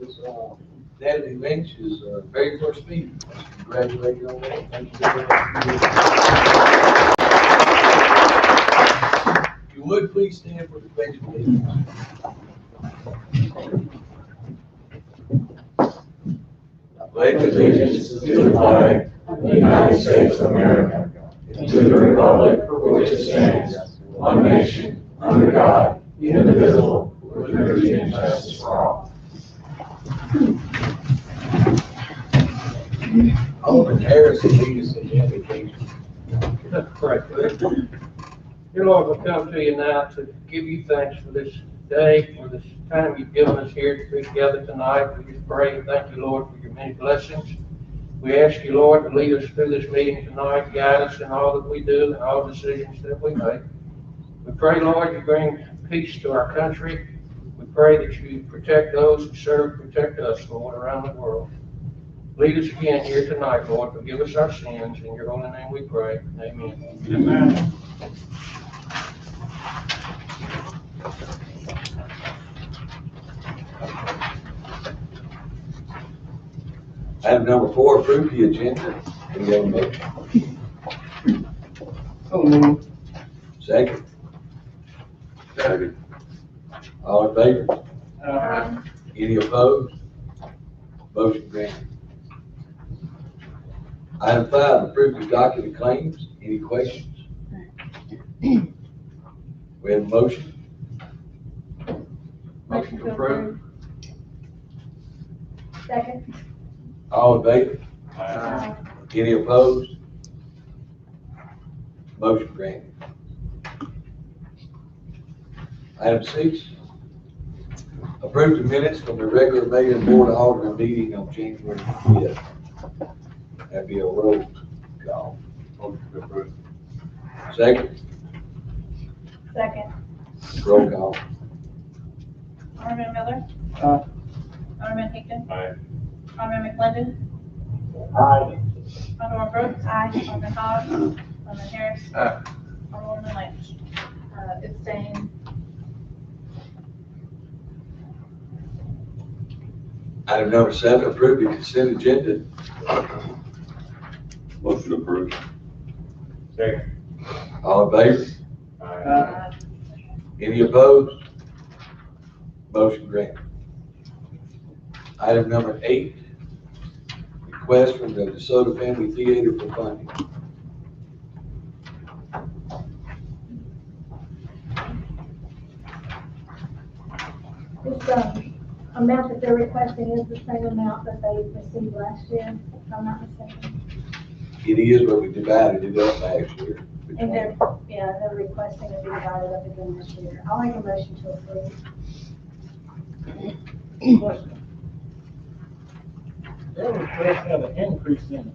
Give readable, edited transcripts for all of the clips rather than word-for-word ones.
was Natalie Lynch's very first meeting. Congratulations on that. Thank you very much. If you would, please stand for the pledge of allegiance. I pledge allegiance to the flag of the United States of America and to the republic for which it stands, one nation, under God, indivisible, with liberty and justice for all. Alderman Harris will lead us in the invocation. Correct. Dear Lord, we come to you now to give you thanks for this day, for this time you've given us here to be together tonight. We just pray and thank you, Lord, for your many blessings. We ask you, Lord, to lead us through this meeting tonight, guide us in all that we do and all decisions that we make. We pray, Lord, you bring peace to our country. We pray that you protect those who serve, protect us, Lord, around the world. Lead us again here tonight, Lord. Forgive us our sins. In your holy name we pray. Amen. Amen. Item number 4, approve the agenda. Can we have a motion? So moved. Second. Second. All in favor? Any opposed? Motion granted. Item 5, approve the docket of claims. Any questions? We have a motion. Motion to approve. Second. All in favor? Aye. Any opposed? Motion granted. Item 6, approve the minutes from the regular Mayor and Board of Aldermen meeting on January 5th. That'd be a roll call. Motion to approve. Second. Second. Roll call. Alderman Miller. Aye. Alderman Hickton. Aye. Alderman McClendon. Aye. Alderman Brooks. Aye. Alderman Hogg. Alderman Harris. Aye. Alderman Lynch. Abstain. Item number 7, approve the consent agenda. Motion approved. Second. All in favor? Aye. Any opposed? Motion granted. Item number 8, request from the DeSoto Family Theater for funding. This amount that they're requesting is the same amount that they received last year, if I'm not mistaken. It is, but we divided it up last year. And they're requesting to be divided up again this year. I'll make a motion to approve. Question. Their request had an increase in it.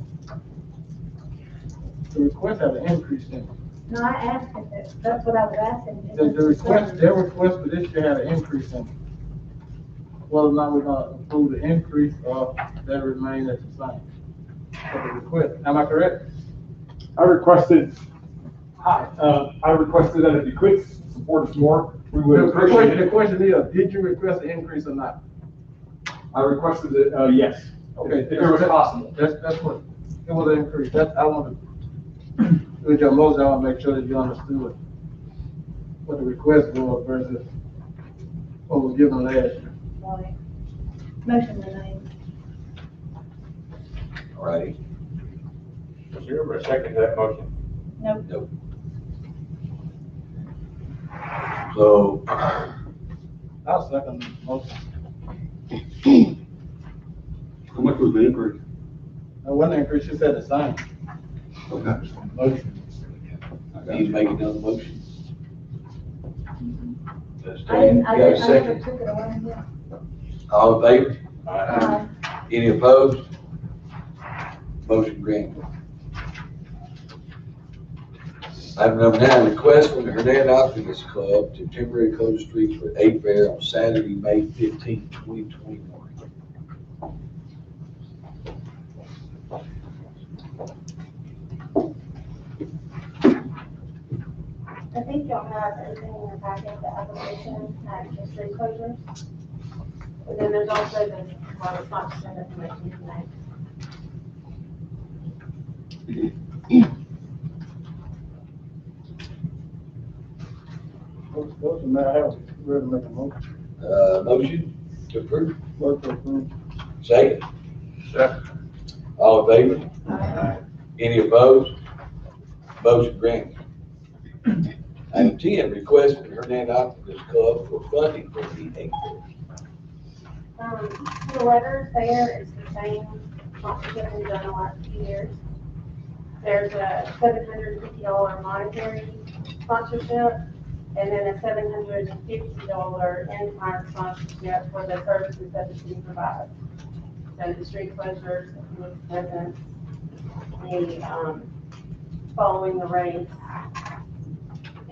The request had an increase in it. No, I asked if it, that's what I was asking. The request, their request for this year had an increase in it. Whether or not we're gonna approve the increase or they remain at the same. For the request, am I correct? I requested that if you could support us more, we would appreciate The it. question is, did you request an increase or not? I requested it, yes. Okay. If it was possible. That's what, it was an increase. That's, I want to, with your motion, I want to make sure that you understood what the request was versus what was given last year. Right. Motion remains. All righty. Was there ever a second to that motion? Nope. Nope. So, I'll second the motion. How much was the increase? I wasn't increase, she said the same. Okay. Motion. need to make another motion. I You got a never second? took it away yet. All in favor? Aye. Any opposed? Motion granted. Item number 9, request from the Hernando Optimist Club to temporarily close streets for a fair on Saturday, May 15, 2021. I think y'all have everything in your packet, the application, and the street closures. And then there's also the well, it's not just information tonight. Motion, may I have, ready to make a motion? Motion to approve. Motion to approve. Second. Second. All in favor? Any opposed? Motion granted. Item 10, request from Hernando Optimist Club for funding for the April. The letter there is the same sponsorship we've done the last few years. There's a $750 monetary sponsorship, and then a $750 in-kind sponsorship for the services that the city provides. So the street closures, the community presence, the, following the race,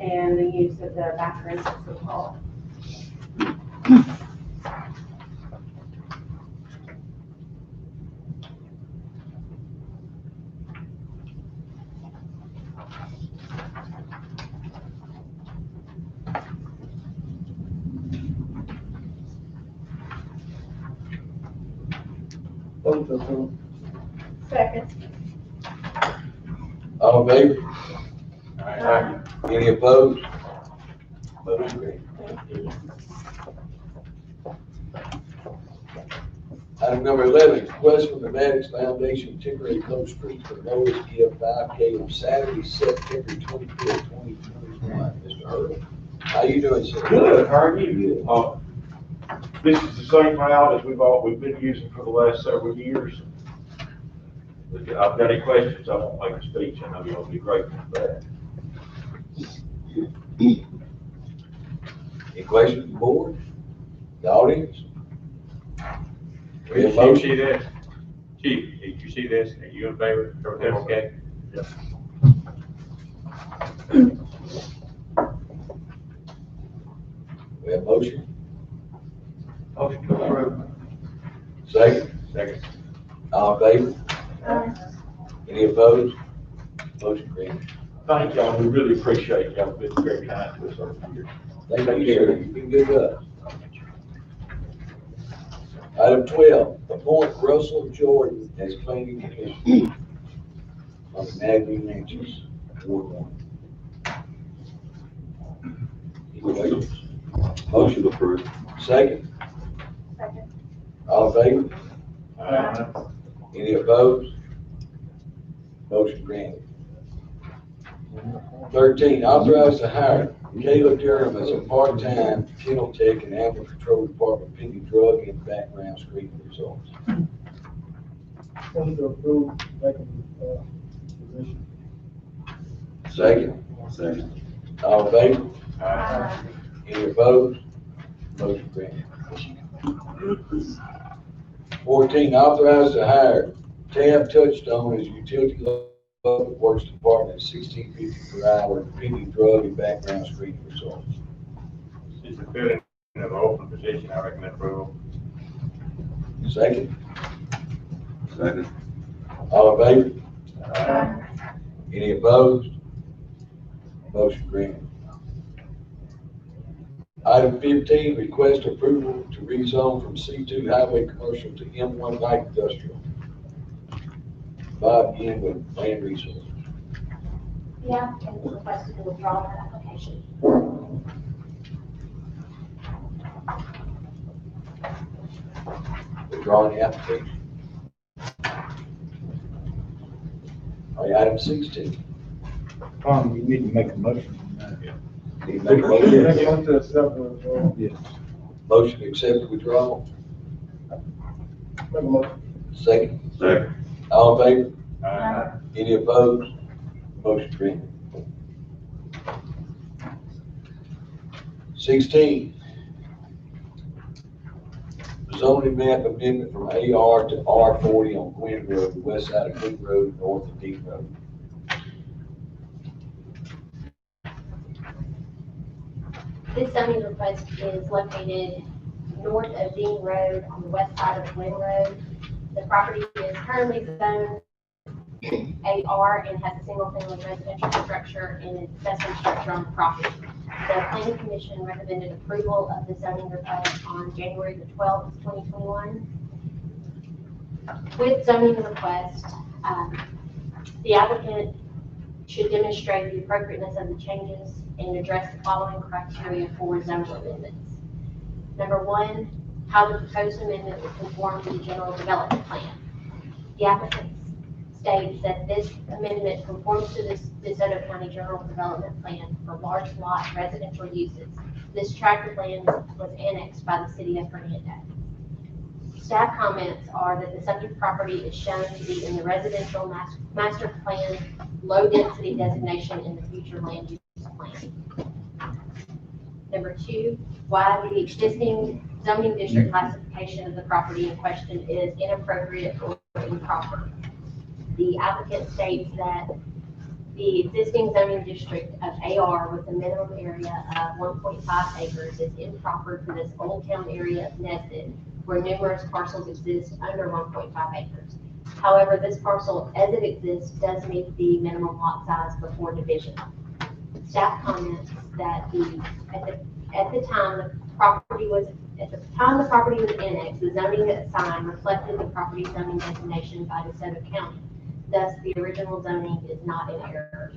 and the use of the bathrooms at City Hall. Motion to approve. Second. All in favor? Aye. Any opposed? Motion granted. Item number 11, request from the Maddox Foundation temporary closed streets for lowest gift 5K on Saturday, September 25th, 2021. Mr. Earl, how you doing, sir? Good, how are you? This is the same route as we've been using for the last several years. If I've got any questions, I won't make a speech, I know you'll be grateful for that. Any questions from the board? The audience? We have Chief, motion. see this? Chief, did you see this? Are you in favor? Everything okay? Yes. We have motion. Motion to approve. Second. Second. All in favor? Any opposed? Motion granted. Thank y'all, we really appreciate y'all, been very kind to us over the years. Thank you, sir. You've been good to us. Item 12, appoint Russell Jordan as planning commissioner on the Nagby Ranches, Ward 1. Any questions? Motion approved. Second. Second. All in favor? Any opposed? Motion granted. 13, authorize to hire Caleb Durham as a part-time kennel tech and animal control department pending drug and background screening results. Motion to approve, vacant, position. Second. Second. All in favor? Aye. Any opposed? Motion granted. 14, authorize to hire Tab Touchstone as utility public works department at $16.50 per hour pending drug and background screening results. This is the filling of an open position. I recommend approval. Second. Second. All in favor? Aye. Any opposed? Motion granted. Item 15, request approval to rezone from C2 highway commercial to M1 light industrial. Bob, again with land resources. The applicant is requested to withdraw that application. Withdrawing the application. All right, item 16. You need to make a motion on that. Need to make a motion? Make a motion to accept the withdrawal. Yes. Motion to accept the withdrawal. Make a motion. Second. Second. All in favor? Aye. Any opposed? Motion granted. 16. Zoning map amendment from AR to R40 on Gwynn Road, the west side of Gwynn Road, north of Deep Road. This zoning request is located north of Dean Road on the west side of Glen Road. The property is currently zoned AR and has a single-family residential structure and an accessory structure on the property. The planning commission recommended approval of the zoning request on January the 12th, 2021. With zoning request, the applicant should demonstrate the appropriateness of the changes and address the following criteria for zoning amendments. Number one, how the proposed amendment will conform to the general development plan. The applicant states that this amendment conforms to the DeSoto County General Development Plan for large lot residential uses. This tract of land was annexed by the city of Hernando. Staff comments are that the subject property is shown to be in the residential master plan low density designation in the future land use plan. Number two, why the existing zoning district classification of the property in question is inappropriate or improper. The applicant states that the existing zoning district of AR with a minimum area of 1.5 acres is improper for this Old Town area of Nested, where numerous parcels exist under 1.5 acres. However, this parcel, as it exists, does meet the minimum lot size before division. Staff comments that at the time the property was annexed, the zoning assigned reflected the property zoning designation by DeSoto County. Thus, the original zoning is not in error.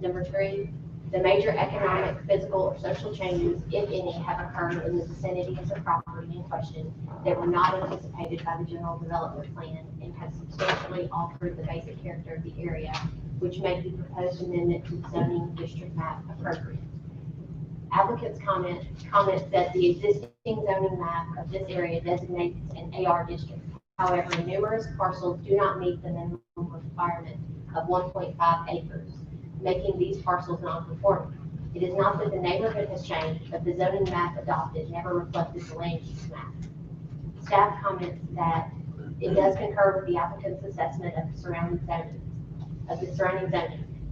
Number three, the major economic, physical, or social changes, if any, have occurred in the vicinity of the property in question that were not anticipated by the general development plan and have substantially altered the basic character of the area, which make the proposed amendment to the zoning district map appropriate. Applicant's comments that the existing zoning map of this area designates an AR district. However, numerous parcels do not meet the minimum requirement of 1.5 acres, making these parcels non-conforming. It is not that the neighborhood has changed, but the zoning map adopted never reflected the land use map. Staff comments that it does concur with the applicant's assessment of the surrounding zoning.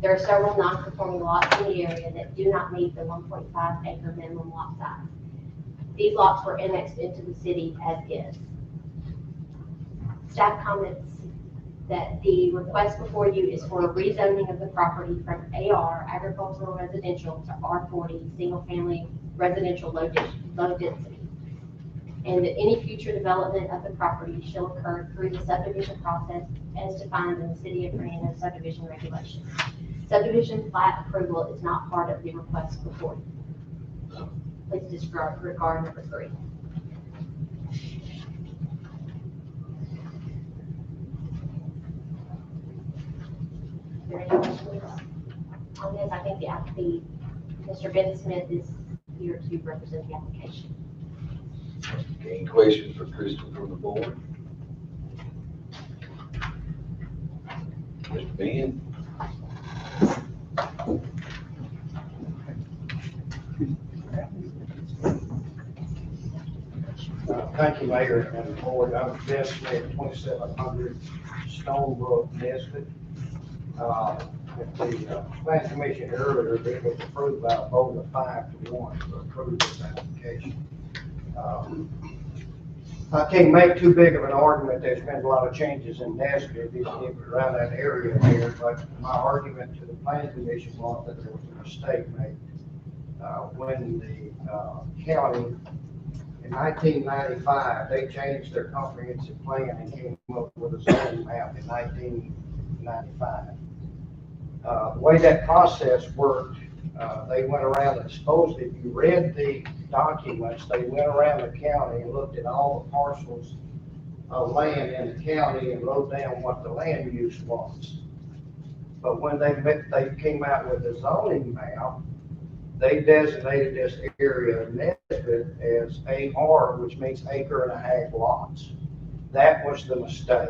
There are several non-conforming lots in the area that do not meet the 1.5 acre minimum lot size. These lots were annexed into the city as is. Staff comments that the request before you is for a rezoning of the property from AR, agricultural residential, to R40, single family residential low density. And that any future development of the property shall occur through the subdivision process as defined in the City of Hernando subdivision regulations. Subdivision plat approval is not part of the request before you. Please disregard number three. Is there any questions on this? I think Mr. Ben Smith is here to represent the application. Any questions for Kristen from the board? Mr. Ben? Thank you, Mayor and the board. I'm Ben Smith, 2700 Stonebrook, Nesbitt. At the Plan Commission earlier, it was approved by a vote of 5-1 to approve this application. I can't make too big of an argument. There's been a lot of changes in Nesbitt around that area there, but my argument to the Plan Commission was that there was a mistake made when the county in 1995, they changed their comprehensive plan and came up with a zoning map in 1995. The way that process worked, they went around and supposedly, if you read the documents, they went around the county and looked at all the parcels of land in the county and wrote down what the land use was. But when they came out with the zoning map, they designated this area of Nesbitt as AR, which means acre and a half lots. That was the mistake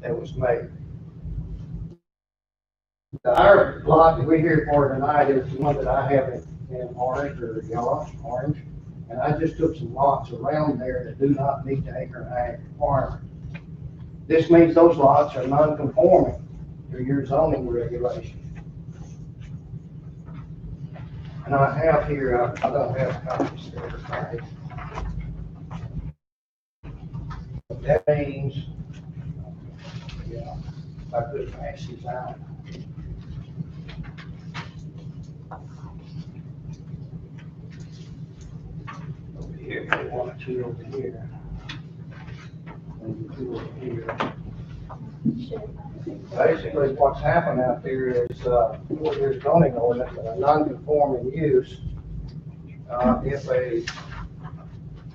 that was made. Our lot that we're here for tonight is the one that I have in orange or yellow, orange. And I just took some lots around there that do not meet the acre and a half requirement. This means those lots are non-conforming to your zoning regulation. And I have here, I don't have copies of everybody. That means, yeah, I could pass these out. Over here, one or two over here. and do it here. Basically, what's happened out there is, there's zoning ordinance and a non-conforming use. If a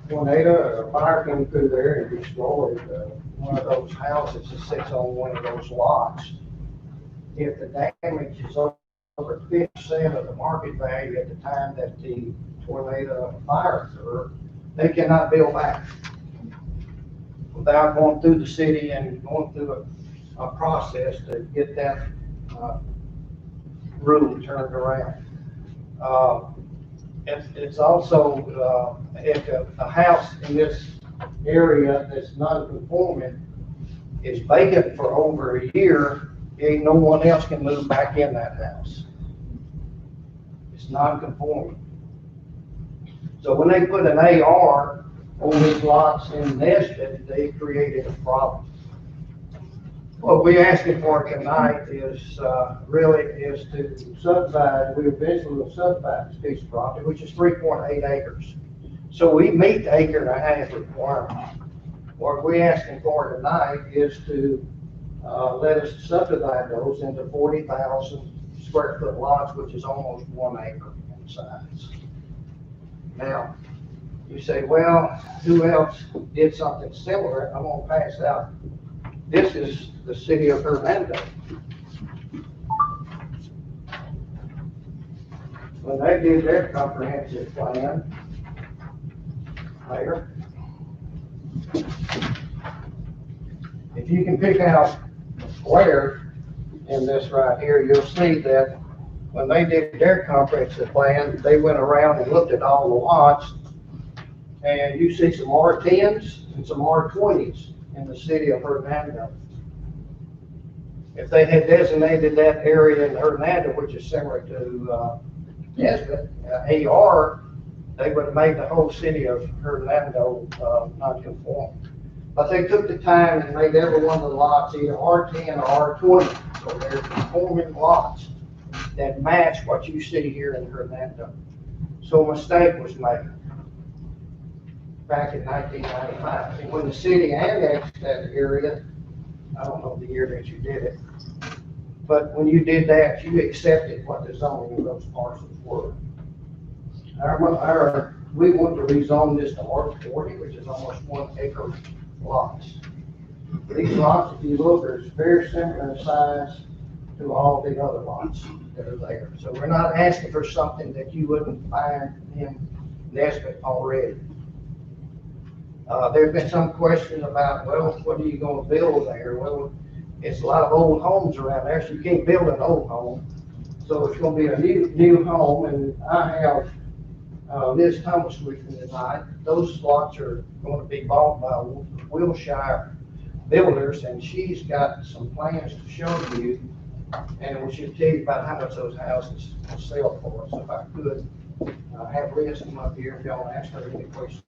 tornado or a fire came through there and destroyed one of those houses that sits on one of those lots, if the damage is over 50% of the market value at the time that the tornado or fire occurred, they cannot build back without going through the city and going through a process to get that rule turned around. It's also, if a house in this area that's non-conforming is vacant for over a year, ain't no one else can move back in that house. It's non-conforming. So when they put an AR on these lots in Nesbitt, they created a problem. What we're asking for tonight is, really is to subdivide, we eventually will subdivide this piece of property, which is 3.8 acres. So we meet the acre and a half requirement. What we're asking for tonight is to, let us subdivide those into 40,000 square foot lots, which is almost 1 acre in size. Now, you say, well, who else did something similar? I'm gonna pass out. This is the city of Hernando. When they did their comprehensive plan, Mayor, if you can pick out a square in this right here, you'll see that when they did their comprehensive plan, they went around and looked at all the lots, and you see some R10s and some R20s in the city of Hernando. If they had designated that area in Hernando, which is similar to Nesbitt, AR, they would have made the whole city of Hernando non-conforming. But they took the time and made every one of the lots either R10 or R20, so they're conforming lots that match what you see here in Hernando. So a mistake was made back in 1995. And when the city annexed that area, I don't know the year that you did it, but when you did that, you accepted what the zoning of those parcels were. We want to rezone this to R40, which is almost 1 acre lots. These lots, if you look, are very similar in size to all the other lots that are there. So we're not asking for something that you wouldn't find in Nesbitt already. There's been some question about, well, what are you going to build there? Well, it's a lot of old homes around there, so you can't build an old home. So it's going to be a new home, and I have Liz Thomas with me tonight. Those lots are going to be bought by Wilshire Builders, and she's got some plans to show you, and we should tell you about how much those houses will sell for. So if I could have Liz come up here if y'all ask her any questions.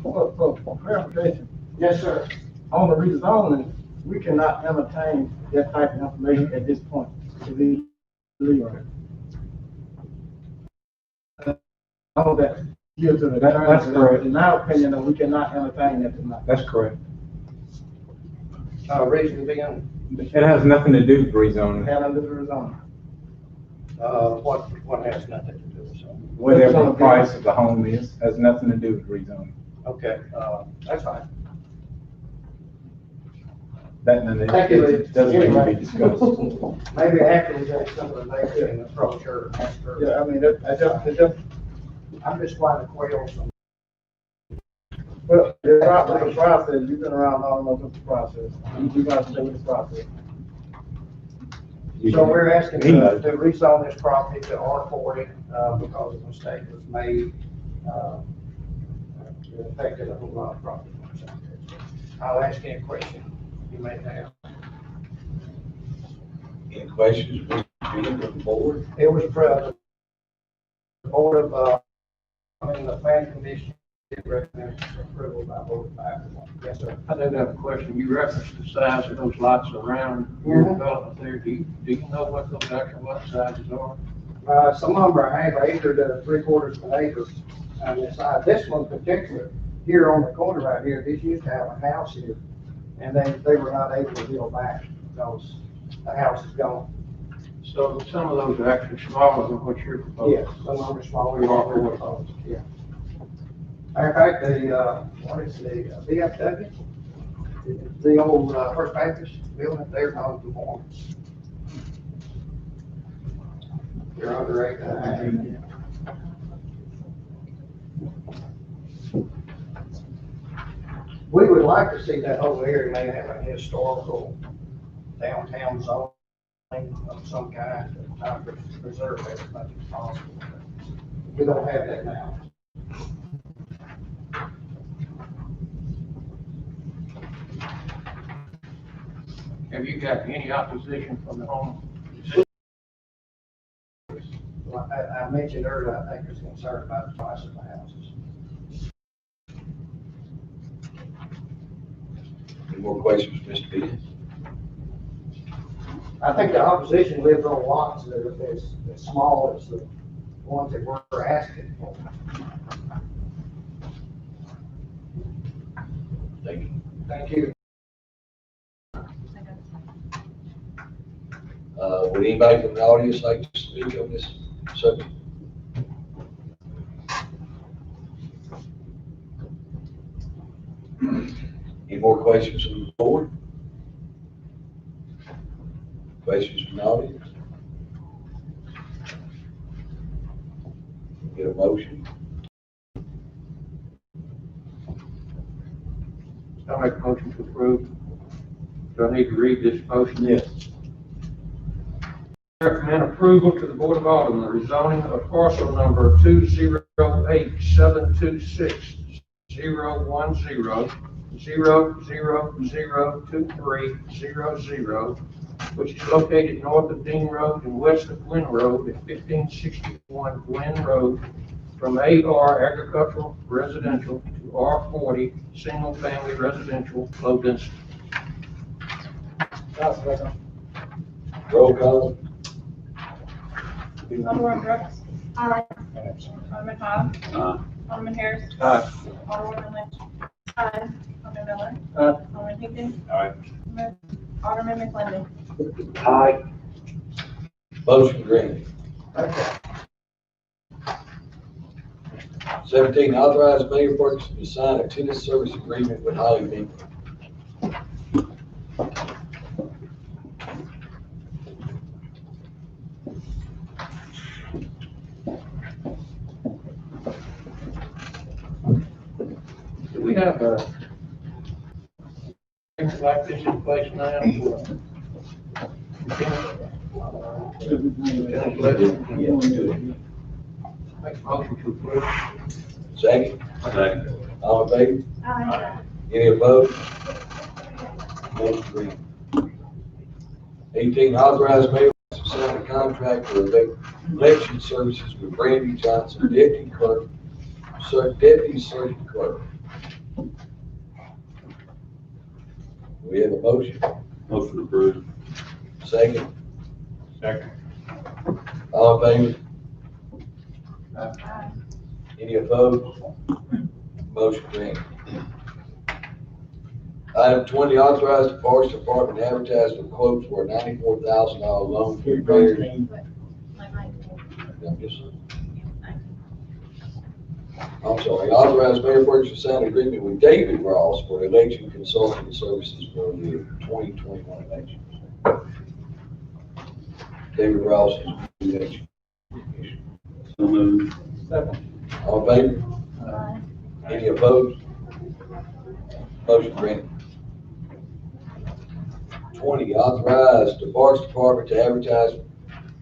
For clarification, Yes, sir. on the rezoning, we cannot entertain that type of information at this point. To be legal. All that gives to the. That's correct. In my opinion, we cannot entertain that tonight. That's correct. Reason being, It has nothing to do with rezoning. And under the rezoning. what has nothing to do with zoning. Whatever the price of the home is, has nothing to do with rezoning. Okay, that's fine. That and Thank you, Lee. doesn't need to be discussed. Maybe after we get some of the data in the brochure, after. Yeah, I mean, it just, I'm just trying to quail some. well, the process, you've been around long enough with the process. You gotta stay with the process. So we're asking to rezone this property to R40, because a mistake was made. It affected a whole lot of property owners out there. I'll ask any question you may have. Any questions from the board? It was the board of, the planning commission did recommend approval by board of 5-1. Yes, sir. I do have a question. You referenced the size of those lots around your development there. Do you know what those actual lot sizes are? Some of them are half acre to 3/4 of an acre on this side. This one in particular here on the corner right here, this used to have a house here, and they were not able to build back because the house is gone. So some of those are actually smaller than what you're proposing. Yes, some of them are smaller than what we're proposing, yeah. Matter of fact, what is the VFW? The old First Baptist building, they're non-conforming. They're under 8. We would like to see that whole area may have a historical downtown zone of some kind, to preserve it as much as possible. We don't have that now. Have you got any opposition from the home? Like I mentioned earlier, I think there's concern about the price of the houses. Any more questions, Mr. Peters? I think the opposition lives on lots that are as small as the ones that we're asking for. Thank you. Thank you. Would anybody from the audience like to speak on this subject? Any more questions from the board? Questions from the audience? Get a motion? I'll make a motion to approve. Do I need to read this motion? Yes. Recommend approval to the Board of Aldermen, the rezoning of parcel number 208-726-010-0002300, which is located north of Dean Road and west of Glen Road at 1561 Glen Road, from AR agricultural residential to R40 single family residential low density. Roll call? Alderman Brooks. Aye. Alderman Hobbs. Aye. Alderman Harris. Aye. Alderman Lynch. Aye. Alderman Miller. Aye. Alderman Higdon. Aye. Alderman McClendon. Aye. Motion granted. Okay. 17, authorize Mayor Ferguson to sign a tennis service agreement with Holly Binkley. Do we have a things like this in place now for make a motion to approve? Second? Second. All in favor? Aye. Any opposed? Motion granted. 18, authorize Mayor to sign a contract for election services with Brandy Johnson, Deputy Circuit Clerk. We have a motion. Motion approved. Second. Second. All in favor? Aye. Any opposed? Motion granted. Item 20, authorize the Forest Department to advertise for quotes for a $94,000 loan for repairs. I'm sorry, authorize Mayor Ferguson to sign an agreement with David Ross for election consulting services for the 2021 election. David Ross is the election. So moved. Second. All in favor? Aye. Any opposed? Motion granted. 20, authorize the Parks Department to advertise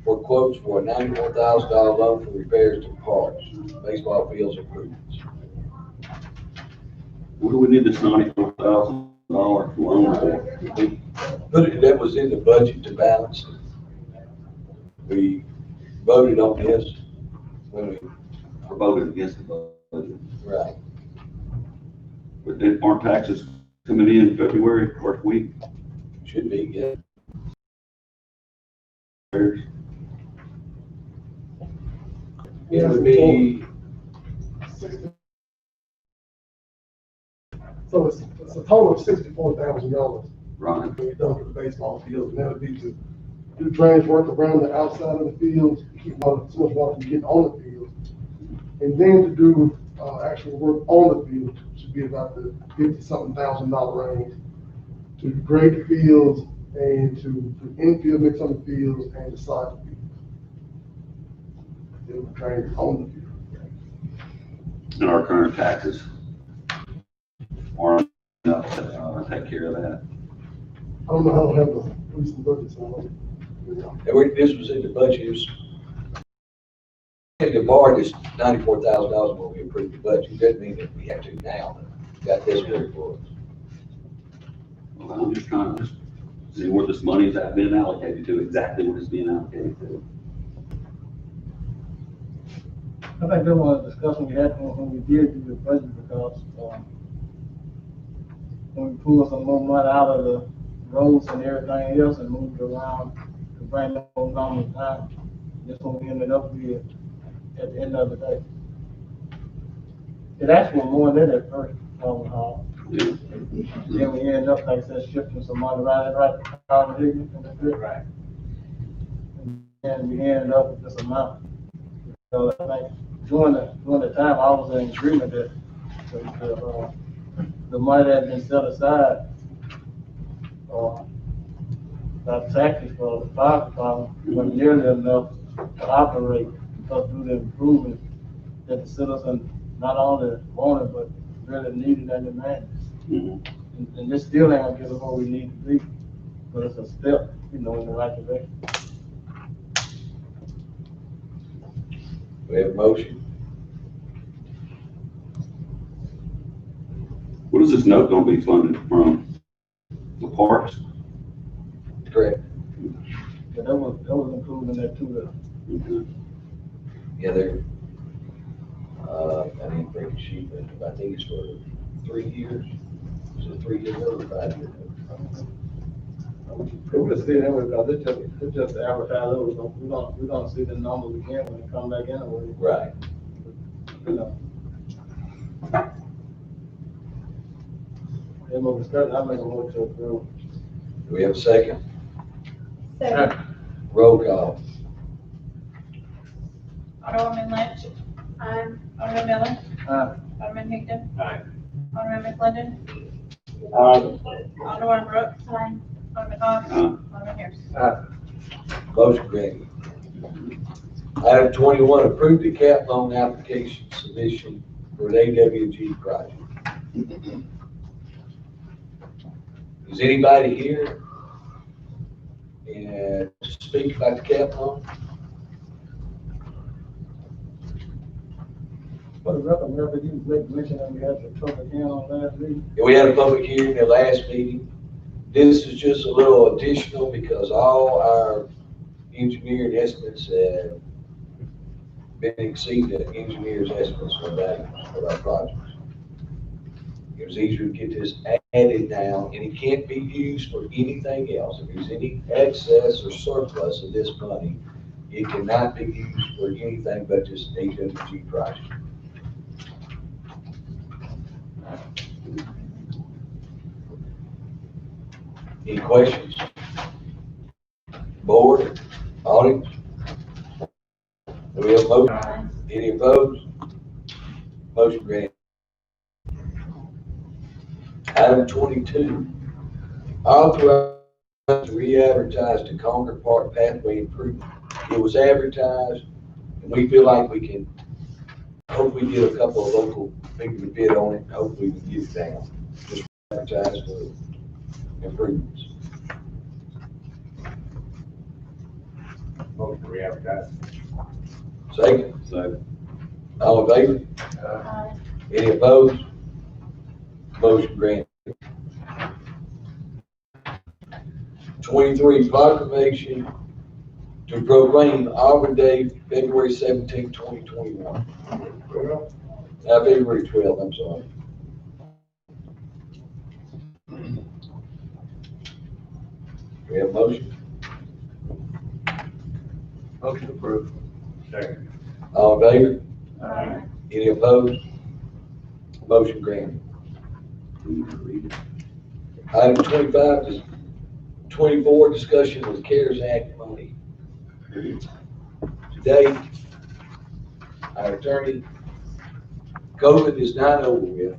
for quotes for a $94,000 loan for repairs to parks, baseball fields improvements. What do we need this $94,000 loan for? That was in the budget to balance it. We voted on this when we, I voted against the budget. right. But then aren't taxes coming in February, first week? Should be, yeah. It would be So it's a total of $64,000 Right. when you're done with the baseball field, and that would be to do drainage work around the outside of the field, to keep so much water from getting on the field. And then to do, actual work on the field, should be about the $50-something thousand range, to grade the fields and to infield mix on the fields and to side the fields. Then drainage on the field. And our current taxes aren't enough to take care of that. I don't know how to have the recent budget, so I don't, you know. And this was in the budget, it was, the bar is $94,000 when we approved the budget, doesn't mean that we have to now, got this very for us. Well, I'm just trying to see where this money is being allocated to, exactly what it's being allocated to. I think there was a discussion we had when we did do the budget, because, when we pulled some more money out of the roads and everything else and moved around to bring those numbers down, that's what we ended up with at the end of the day. It actually was more than that first, Yeah. then we ended up, like I said, shifting some money around, right? Right. And we ended up with this amount. So I think during the time, I was in agreement that the money that had been set aside, that taxes for the fire department was nearly enough to operate, because through the improvement that the citizens not only wanted, but really needed and demanded. Mm-hmm. And this still ain't gonna get us where we need to be, but it's a step, in the right direction. We have a motion. What is this note gonna be funded from? The parks? Correct. But that was included in that too, Okay. Yeah, they're, I didn't bring a sheet, but I think it's for 3 years. Is it 3 years or 5 years? We'll see that because it's just advertised, we're gonna see the numbers again when it come back anyway. Right. You know. Then we'll discuss, I make a motion to approve. Do we have a second? Second. Roll call. Alderman Lynch. Alderman Miller. Alderman Higdon. Aye. Alderman McClendon. Alderman Brooks. Aye. Alderman Hawes. Aye. Alderman Harris. Motion granted. Item 21, approve the cap loan application submission for an AWG project. Is anybody here and speak about the cap loan? For the record, remember you mentioned that we had the public hearing on last week? Yeah, we had a public hearing at last meeting. This is just a little additional because all our engineering estimates have been exceeding the engineer's estimates for values of our projects. It was easier to get this added now, and it can't be used for anything else. If there's any excess or surplus of this money, it cannot be used for anything but this AWG project. Any questions? Board, audience? Do we have a motion? Any opposed? Motion granted. Item 22, authorize to re-advertise the Concord Park Pathway Improvement. It was advertised, and we feel like we can hopefully get a couple of local people to bid on it, and hopefully we can get it down. Just advertise for improvements. Motion to re-advertise. Second? Second. All in favor? Aye. Any opposed? Motion granted. 23, proclamation to proclaim Auburn Day, February 17, 2021. February 12th, I'm sorry. We have a motion? Motion approved. Second. All in favor? Aye. Any opposed? Motion granted. We need to read it. Item 25 to 24, discussion of the CARES Act money. Today, our attorney, COVID is not over with.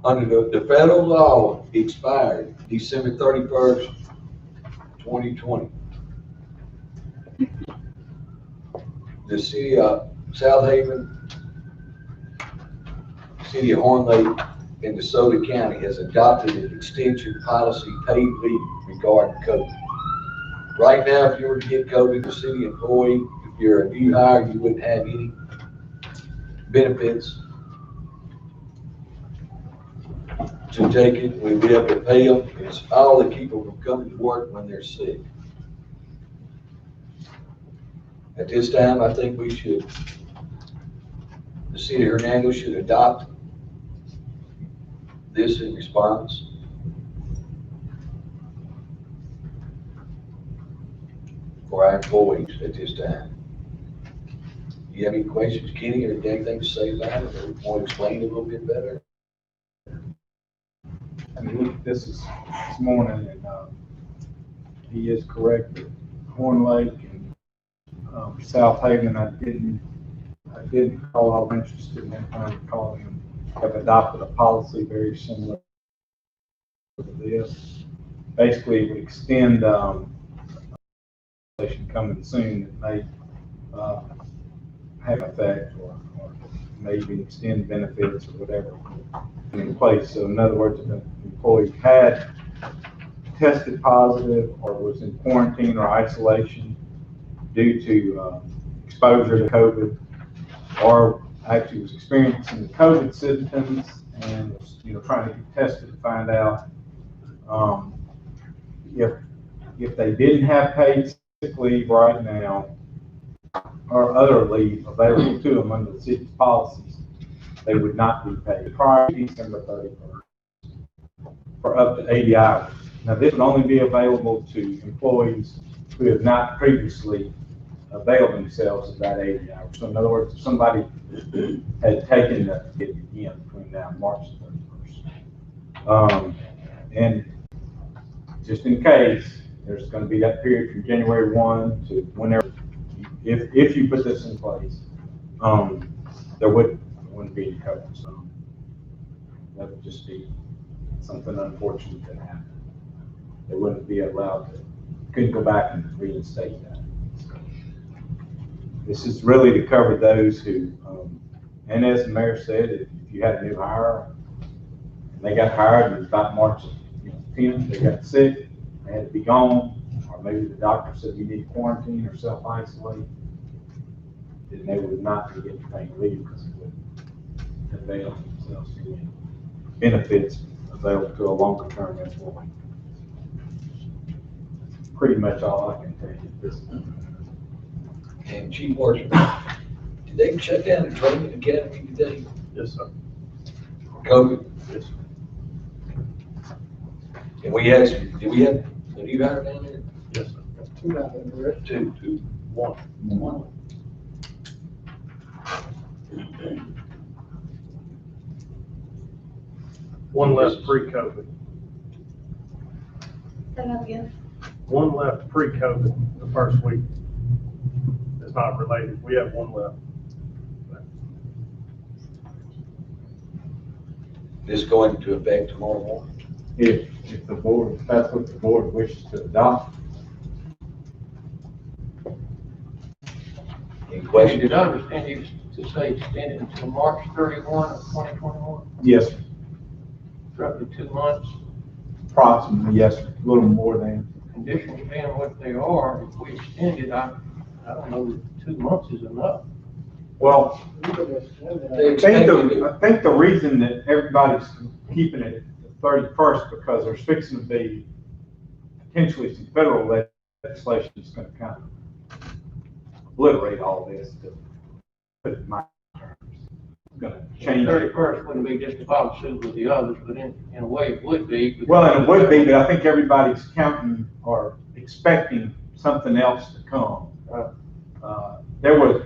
Under the federal law expired December 31st, 2020. The city of South Haven, city of Horn Lake, and DeSoto County has adopted an extension policy paid leave regarding COVID. Right now, if you were to get COVID, the city employee, if you're a new hire, you wouldn't have any benefits to take it. We'd be able to pay them. It's all to keep them from coming to work when they're sick. At this time, I think we should, the city of Hernando should adopt this in response. For our employees at this time. Do you have any questions, Kenny, or anything to say about it, or want to explain it a little bit better? I mean, look, this morning, and he is correct that Horn Lake and South Haven, I didn't call. I was interested in that time to call him. Have adopted a policy very similar to this. Basically, it would extend coming soon that may have effect or maybe extend benefits or whatever in place. So in other words, if an employee had tested positive or was in quarantine or isolation due to exposure to COVID, or actually was experiencing the COVID symptoms and was, trying to get tested to find out if they didn't have paid sick leave right now or other leave available to them under the city's policies, they would not be paid prior to December 31st for up to 80 hours. Now, this would only be available to employees who have not previously availed themselves of that 80 hours. So in other words, if somebody had taken the hit again between now and March 31st. And just in case, there's going to be that period from January 1 to whenever, if you put this in place, there wouldn't be any coverage. So that would just be something unfortunate that happened. They wouldn't be allowed to, couldn't go back and reinstate that. So this is really to cover those who, and as the mayor said, if you had a new hire and they got hired, it was about March 10th, they got sick, they had to be gone, or maybe the doctor said you need quarantine or self-isolate, then they would not be getting paid leave because it would avail themselves to any benefits available to a longer-term employee. Pretty much all I can tell you at this point. And Chief Marshal, did they shut down the training academy today? Yes, sir. COVID? Yes, sir. And we had some, did we have a new hire down there? Yes, sir. Two out there, correct? Two. One. One left pre-COVID. Say that again. One left pre-COVID the first week. It's not related. We have one left. This going into effect tomorrow morning? If the board, if that's what the board wishes to adopt. Any questions? Did I understand you to say extended until March 31 of 2021? Yes, sir. Roughly 2 months. Approximately, yes, sir. A little more than. Conditions being what they are, if we extend it, I don't know that 2 months is enough. Well, They I think the reason that everybody's keeping it the 31st because there's fixing to be potentially some federal legislation that's going to kind of obliterate all this, to put it in my terms. It's going to change it. 31st wouldn't be just about suit with the others, but in a way it would be. Well, and it would be, but I think everybody's counting or expecting something else to come. There was,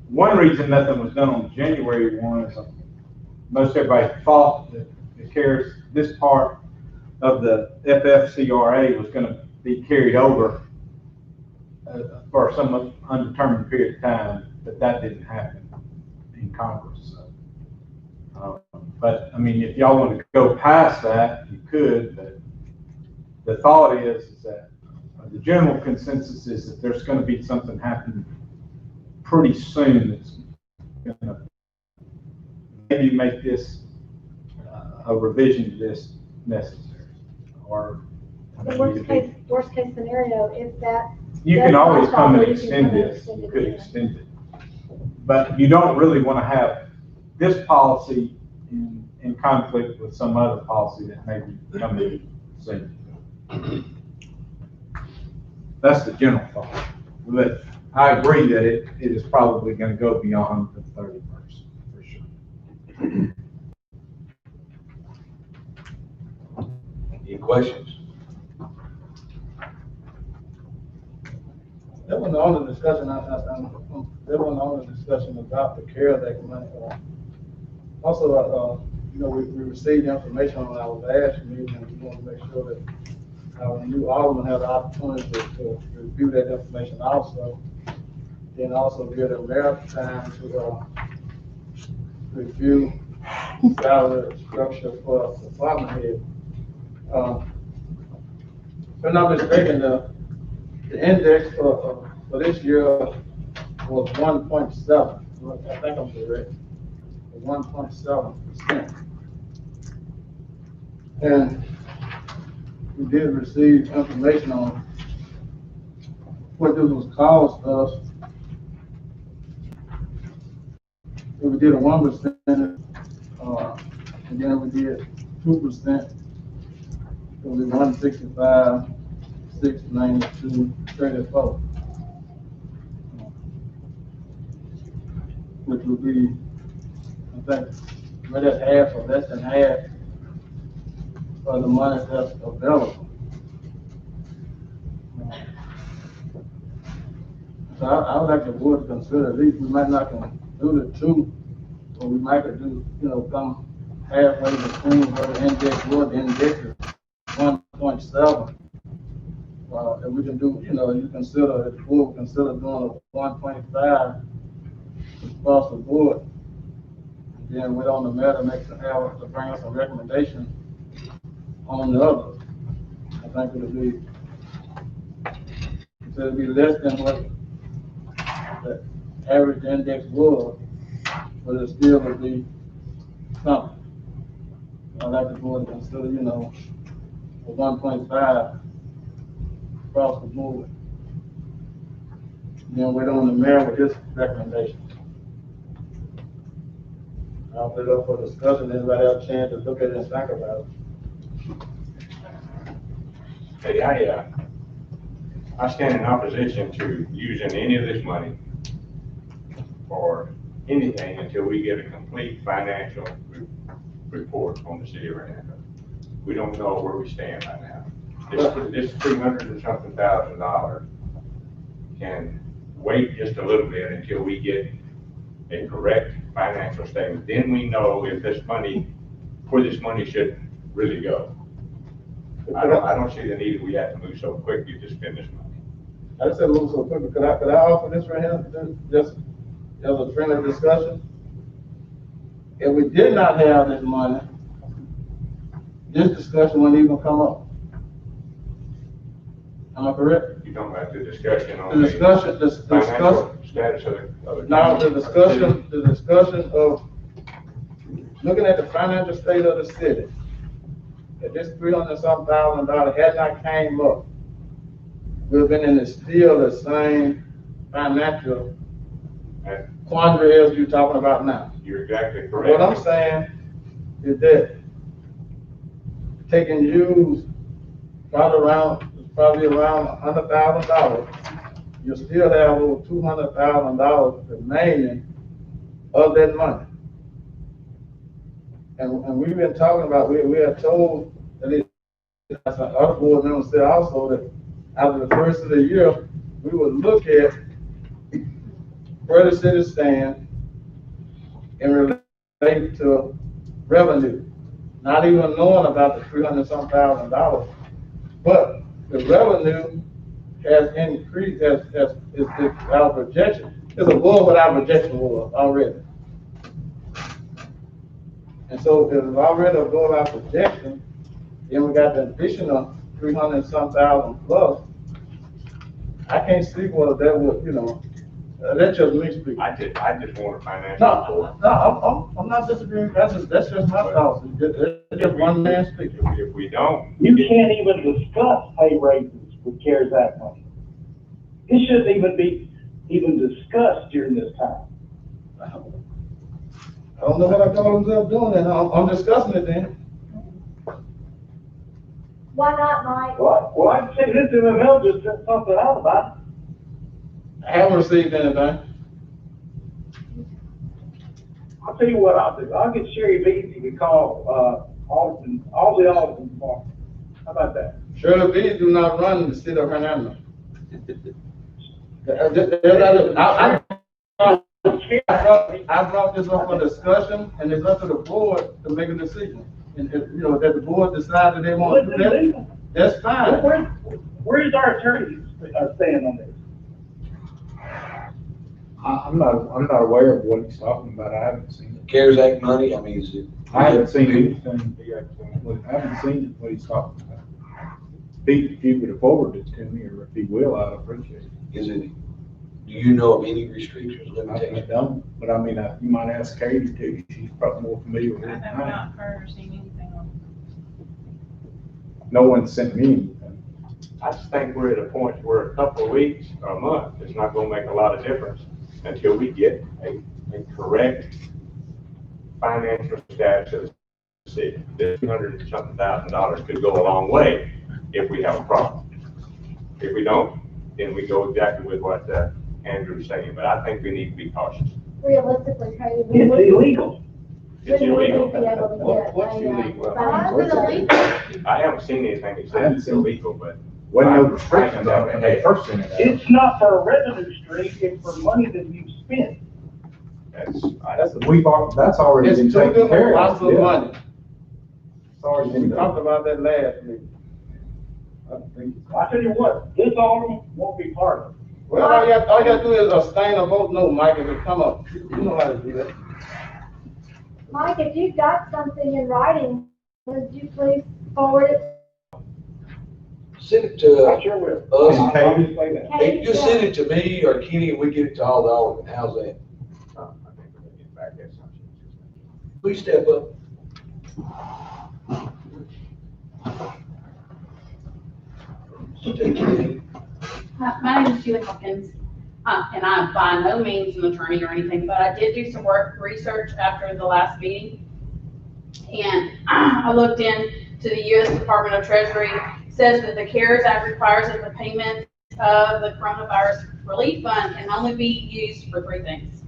one reason nothing was done on January 1 is most everybody thought that the CARES, this part of the FFCRA was going to be carried over for some undetermined period of time, but that didn't happen in Congress. So, but I mean, if y'all want to go past that, you could, but the thought is that the general consensus is that there's going to be something happening pretty soon that's going to maybe make this a revision to this necessary. Or The worst case scenario, if that. you can always come and extend this. You could extend it, but you don't really want to have this policy in conflict with some other policy that may be coming soon. That's the general thought. But I agree that it is probably going to go beyond the 31st, for sure. Any questions? That wasn't the only discussion, that wasn't the only discussion about the CARES Act money. Also, you know, we received information on our last meeting, and we want to make sure that our new alderman had the opportunity to review that information also. Then also give them their time to review salary structure for department head. If I'm not mistaken, the index for this year was 1.7. I think I'm correct. 1.7%. And we did receive information on what this was cost us. We did a 1%, and then we did 2%. So we 165, 692, 34, which would be, I think, right at half or less than half of the money that's available. So I would like the board to consider at least we might not can do the 2, but we might could do, you know, come halfway between where the index was. The index is 1.7. If we can do, you know, you consider, if the board consider doing a 1.5 across the board, and then wait on the mayor to bring us a recommendation on the others. I think it'll be less than what the average index was, but it still would be something. I'd like the board to consider, you know, a 1.5 across the board. And then wait on the mayor with his recommendation. I'll put it up for discussion. Anybody have a chance to look at it and think about it? Hey, I stand in opposition to using any of this money for anything until we get a complete financial report on the city of Hernando. We don't know where we stand right now. This $300 and something thousand can wait just a little bit until we get a correct financial statement. Then we know if this money, where this money should really go. I don't see the need we have to move so quickly to spend this money. I just said move so quickly. Could I offer this right here? Just as a friendly discussion? If we did not have this money, this discussion wouldn't even come up. Am I correct? You're talking about the discussion on the discussion status of the now the discussion of looking at the financial state of the city. If this $300-something thousand had not came up, we've been in still the same financial quandary as you're talking about now. You're exactly correct. What I'm saying is that taking use probably around $100,000, you still have over $200,000 remaining of that money. And we've been talking about, we are told, at least other board members said also, that after the first of the year, we would look at where the city stand in relation to revenue, not even knowing about the $300-some thousand. But the revenue has increased, is our projection, is above what our projection was already. And so if it's already above our projection, then we got the additional 300-some thousand plus. I can't see whether that would, that's just me speaking. I just want a financial report. No, I'm not disagreeing, that's just my thoughts, it's just one man speaking. If we don't. You can't even discuss pay raises with CARES Act money. It shouldn't even be discussed during this time. I don't know what I told them doing, and I'm discussing it then. Why not, Mike? Well, I'd say this MML just sent something out about it. I haven't received anything. I'll tell you what I'll do. I'll get Sherry Beatty to call, Alderman, all the Aldermen tomorrow. How about that? Shirley B do not run the city of Hernando. I brought this up for discussion, and it's up to the board to make a decision. And, that the board decided they want to do that, that's fine. Where's our attorney stand on this? I'm not aware of what he's talking about. I haven't seen it. CARES Act money, I mean, is it? I haven't seen anything. I haven't seen what he's talking about. If you could forward it to me, or if he will, I'd appreciate it. Is it, do you know of any restrictions, I limitations? don't, but I mean, you might ask Katie too. She's probably more familiar with I it have than I am. not heard or seen anything on No one sent me anything. I just think we're at a point where a couple of weeks or a month is not gonna make a lot of difference until we get a correct financial status of the city. The $200-something thousand could go a long way if we have a problem. If we don't, then we go exactly with what Andrew's saying, but I think we need to be cautious. Realistically, Cody, It's illegal. It's illegal. Be able to get What's a, illegal? Why is it illegal? I haven't seen anything that says it's illegal, but. Wasn't no restrictions on it when they first sent it out. It's not for a revenue stream, it's for money that you spent. That's That's already It's been two taken different care lots of. of money. It's already We been talked done. about that last meeting. I tell you what, this Alderman won't be part of it. Well, all you gotta do is abstain or vote no, Mike, if it come up. You know how to do that. Mike, if you've got something in writing, would you please forward it? Send it to I sure will. us. And Katie? Hey, just send it to me or Kenny, and we get it to all the Aldermen. How's that? I think we're gonna get back at something. Please step up. Take your name. My name is Julie Hawkins, and I'm by no means an attorney or anything, but I did do some research after the last meeting. And I looked into the U.S. Department of Treasury, says that the CARES Act requires that the payment of the coronavirus relief fund can only be used for three things.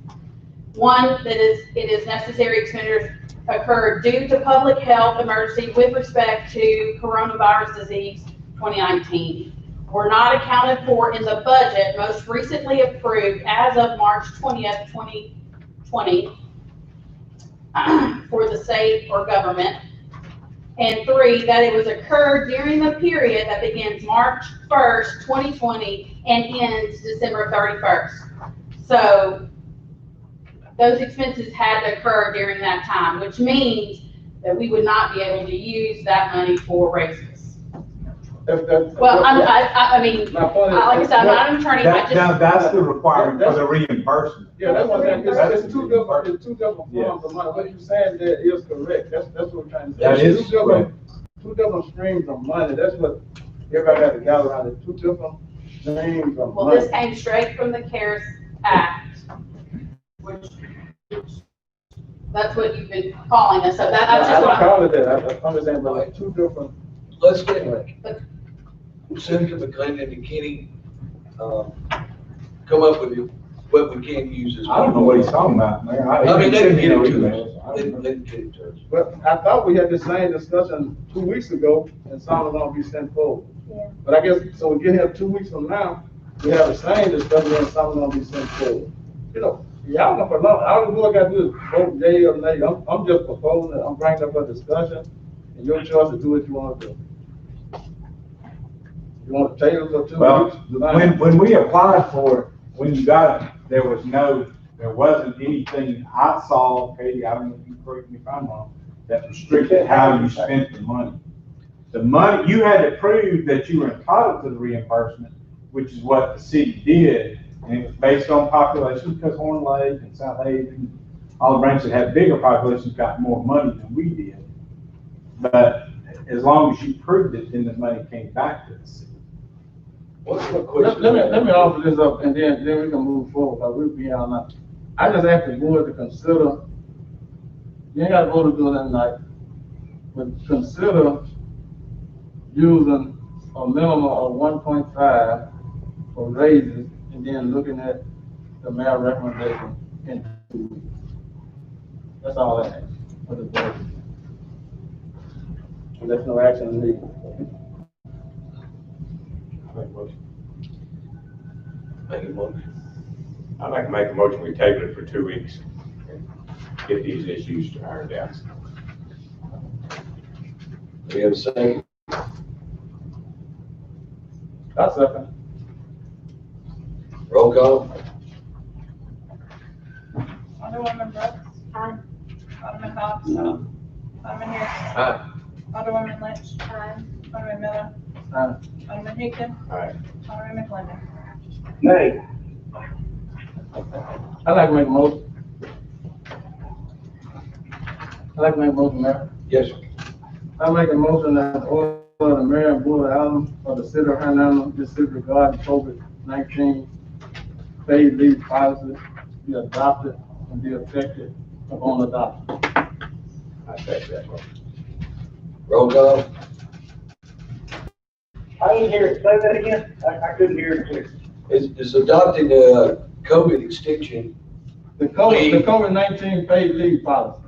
One, that it is necessary expenditures occurred due to public health emergency with respect to coronavirus disease 2019. Were not accounted for in the budget most recently approved as of March 20th, 2020 for the state or government. And three, that it was occurred during the period that begins March 1st, 2020 and ends December 31st. So those expenses had to occur during that time, which means that we would not be able to use that money for raises. Well, I mean, like I said, I'm not an attorney, I just. That's the requirement for the reimbursement. Yeah, that's what I'm saying, it's two different forms of money, what you're saying there is correct, that's what we're trying to say. That is Two different streams of money, that's what everybody got to gather around, it. Two different streams of Well, money. this came straight from the CARES Act, which, that's what you've been calling us, so that's I just don't what I'm. call it that, I understand, but like two different. Let's get Senator McClendon and Kenny, come up with what we can use as. I don't know what he's talking about, Mayor. I mean, they can get it to emails. us. They can get it to us. But I thought we had the same discussion 2 weeks ago, and some of them be sent forward. Yeah. But I guess, so we get here 2 weeks from now, we have the same discussion, and some of them be sent forward. Y'all know for long, all the board got to do is vote yea or nay. I'm just proposing, I'm bringing up a discussion, and your choice to do what you want to do. You want to table for 2 Well, weeks? Fine. when we applied for it, when you got it, there wasn't anything I saw, Katie, I don't know if you correct me if I'm wrong, that restricted how you spent the money. The money, you had to prove that you were entitled to the reimbursement, which is what the city did, and it was based on population, because Horn Lake and South Haven, all the branches that had bigger populations got more money than we did. But as long as you proved it, then the money came back to the city. What's the question? Let me offer this up, and then we can move forward, because we'll be all night. I just asked the board to consider, you ain't got to vote to do it tonight, but consider using a minimum of 1.5 for raises, and then looking at the mayor recommendation in 2 weeks. That's all I ask for the board. And there's no action needed. Make a motion. I'd like to make a motion, we table it for 2 weeks and get these issues ironed out. We have a second. That's second. Roll call. Alderwoman Brooks. Aye. Alderman Hobbs. No. Alderman Harris. Aye. Alderwoman Lynch. Aye. Alderman Miller. Aye. Alderman Higdon. Aye. Alderman McLendon. Nay. I'd like to make a motion. I'd like to make a motion, Mayor. Yes, sir. I make a motion that order the mayor and board of aldermen for the city of Hernando disregard COVID-19 paid leave policy be adopted and be effective upon adoption. I second that motion. Roll call. I didn't hear it. Say that again. I couldn't hear it clear. Is adopting the COVID extension. The COVID-19 paid leave policy.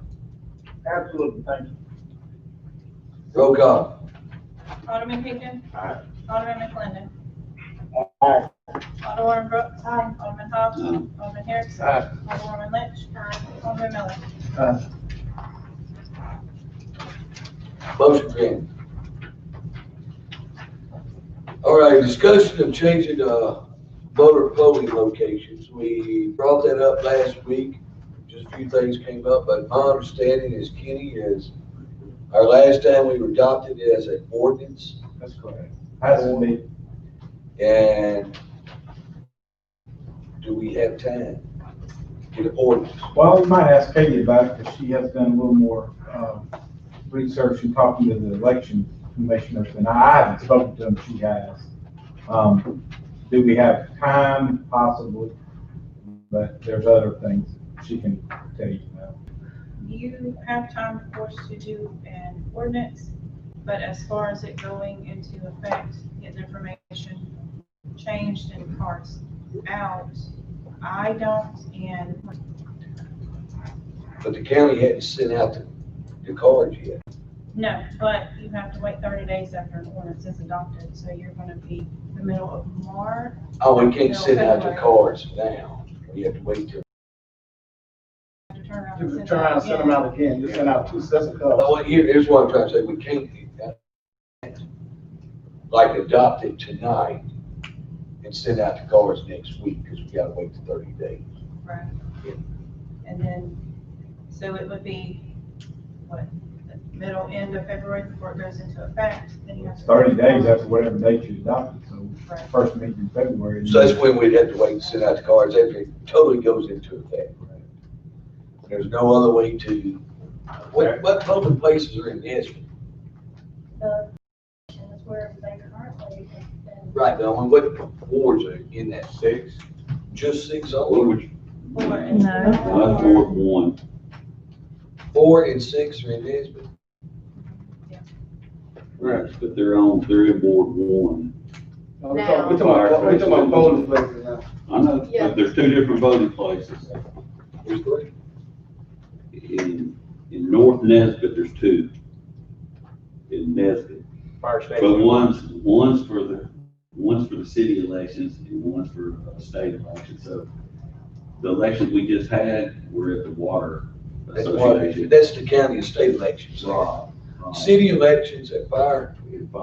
Absolutely, thank you. Roll call. Alderman Higdon. Aye. Alderman McLendon. Aye. Alderwoman Brooks. Aye. Alderman Hobbs. No. Alderman Harris. Aye. Alderwoman Lynch. Aye. Alderman Miller. Motion granted. All right, discussion of changing voter polling locations. We brought that up last week. Just a few things came up, but my understanding is, Kenny, is our last time we adopted it as an ordinance. That's correct. Has to be. And do we have time to get an ordinance? Well, we might ask Katie about it, because she has done a little more, research and talking to the election commissioners, and I haven't spoken to them, she has. Do we have time? Possibly, but there's other things she can tell you about. You have time, of course, to do an ordinance, but as far as it going into effect, getting information changed and cards out, I don't, and But the county hadn't sent out the cards yet. no, but you have to wait 30 days after an ordinance is adopted, so you're gonna be the middle of March. Oh, we can't send out the cards now. We have to wait till. To turn around You and can turn around and send them out again. You send out 2 sets of cards. Well, here's what I'm trying to say. We can't do that. Like adopt it tonight and send out the cards next week, because we gotta wait till 30 days. Right. And then, so it would be, what, the middle, end of February before it goes into effect, then you have to. 30 days after whatever date you adopted, so Right. first meeting in February. So that's when we'd have to wait and send out the cards after it totally goes into effect. There's no other way to, what public places are in Nashville? The, is where they currently have been. Right now, what wards are in that? 6. Just 6 What only? would you, Four and I'd Ward 1. 4 and 6 are in Nashville? Right. But they're in Ward 1. No, we're talking about polling places now. I know, Yeah. but there's 2 different voting places. There's 3. In North Nesbit, there's 2. In Nesbit. Fire But station. one's for the city elections and one's for state elections. So The elections we just had were at the Water That's what, Association. that's the county and state elections. Right. City elections at Fire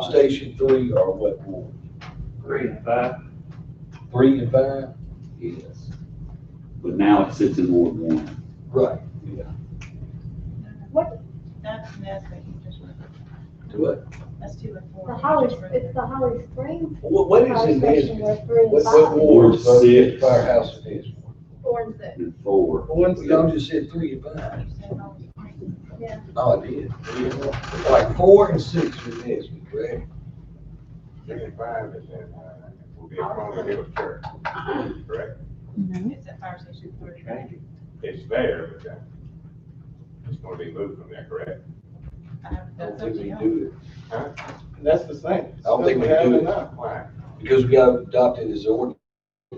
Station 3 are what ward? 3 and 5. 3 and 5? Yes. But now it sits in Ward 1. Right. That's Nesbit, you just read. To what? That's 2 and 4. The you Holly, just read. it's the Holly Springs. What is Fire in station Nesbit? where 3 and What 5. ward Ward 6. Firehouse in Nesbit? 4 and 6. And 4. Y'all just said 3 and 5. Yeah. Oh, I did. All right, 4 and 6 are in Nesbit, correct? 3 and 5 is in, will be at Rolling Hill Church, correct? It's at Fire Station 3. It's there, but it's gonna be moved from there, correct? I don't That's up think to we y'all. can do it, Huh? That's the same. I don't think we have do it it. now. Why? because we got adopted as ordinance.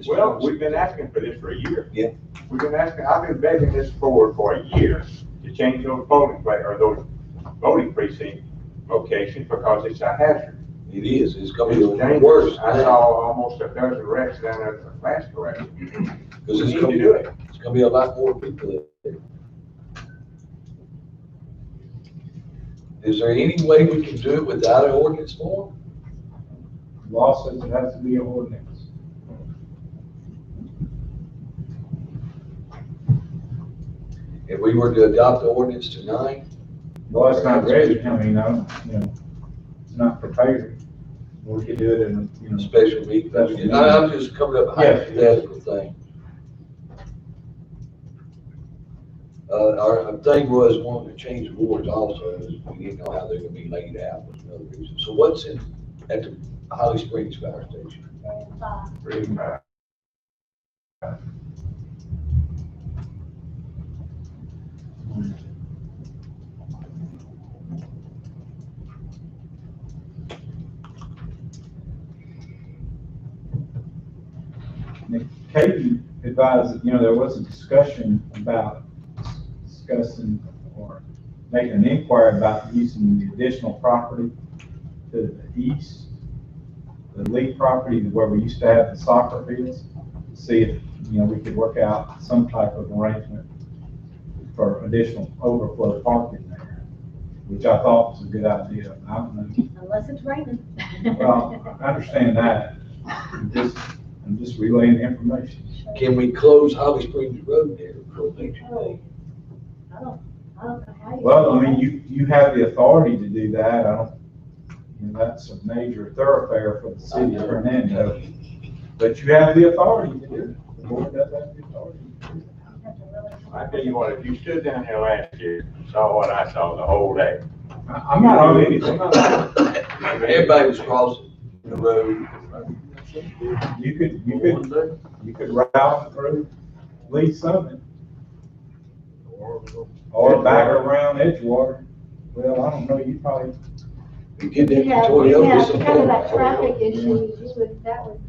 Well, we've been asking for this for a year. Yeah. We've been asking, I've been begging this board for a year to change those polling place, or those voting precinct locations, because it's a hazard. It is, it's gonna It's be the dangerous. worst. I saw almost a dozen wrecks down at the last election. Because We it's need gonna to be, do it. it's gonna be a lot more people there. Is there any way we can do it without an ordinance form? Law says it has to be an ordinance. If we were to adopt the ordinance tonight, Well, it's not ready, I mean, it's not prepared. We could do it in, a special meeting, I'm just coming up with a hypothetical thing. Our thing was wanting to change the boards also, is we didn't know how they're gonna be laid out, was another reason. So what's in, at the Holly Springs Fire Station? 3 and 5. Katie advised that, there was a discussion about discussing or making an inquiry about using the additional property to the east, the Lee property where we used to have the soccer fields, to see if, we could work out some type of arrangement for additional overflow parking there, which I thought was a good idea. I don't know. Unless it's raining. Well, I understand that. I'm just relaying the information. Can we close Holly Springs Road there for election day? I don't know how you. Well, I mean, you have the authority to do that. I don't, that's a major thoroughfare for the city of Hernando. But you have the authority to do it. The board does have the authority to do it. I tell you what, if you stood down here last year, and saw what I saw the whole day. I'm not on anything. Everybody was crossing the road. You could route through Lee Summit or back around Edgewater. Well, I don't know, you probably, You get Yeah, them yeah, Toyota. because of that traffic issue, you would, that would.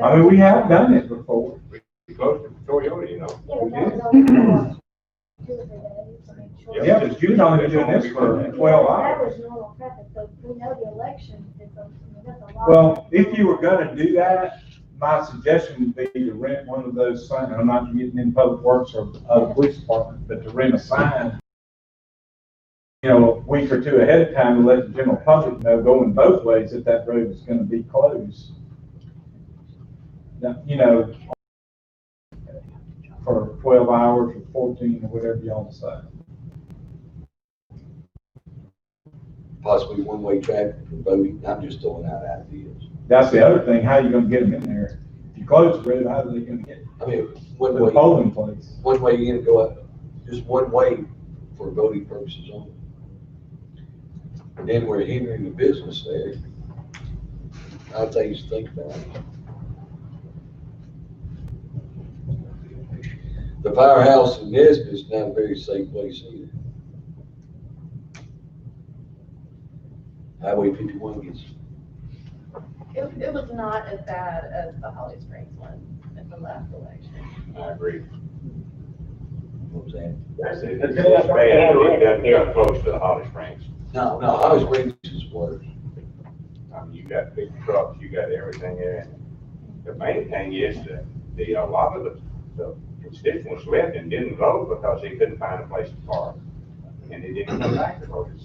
I mean, we have done it before. We close to Toyota, Yeah, but that was only for 2 or 3 days. I mean, short- Yeah, but you've only been doing this for 12 That hours. was normal traffic, so we know the election is a, I mean, that's a lot. Well, if you were gonna do that, my suggestion would be to rent one of those signs. I'm not getting in public works or the police department, but to rent a sign, a week or two ahead of time to let the general public know going both ways that that road is gonna be closed. Now, for 12 hours or 14 or whatever y'all decide. Possibly one-way traffic for voting. I'm just throwing out ideas. That's the other thing, how you gonna get them in there? If you close the road, how are they gonna get I mean, to one the way, polling place? one way you're gonna go up, just one way for voting purposes only. And then we're hindering the business there. I'll tell you to think about it. The firehouse in Nesbit is not a very safe place either. Highway 51 gets, It was not as bad as the Holly Springs one at the last election. I agree. what was that? That's it. It's bad, it doesn't come close to the Holly Springs. No, Holly Springs is worse. I mean, you got big trucks, you got everything there. The main thing is that a lot of the constituents left and didn't vote because he couldn't find a place to park. And he didn't come back to vote. And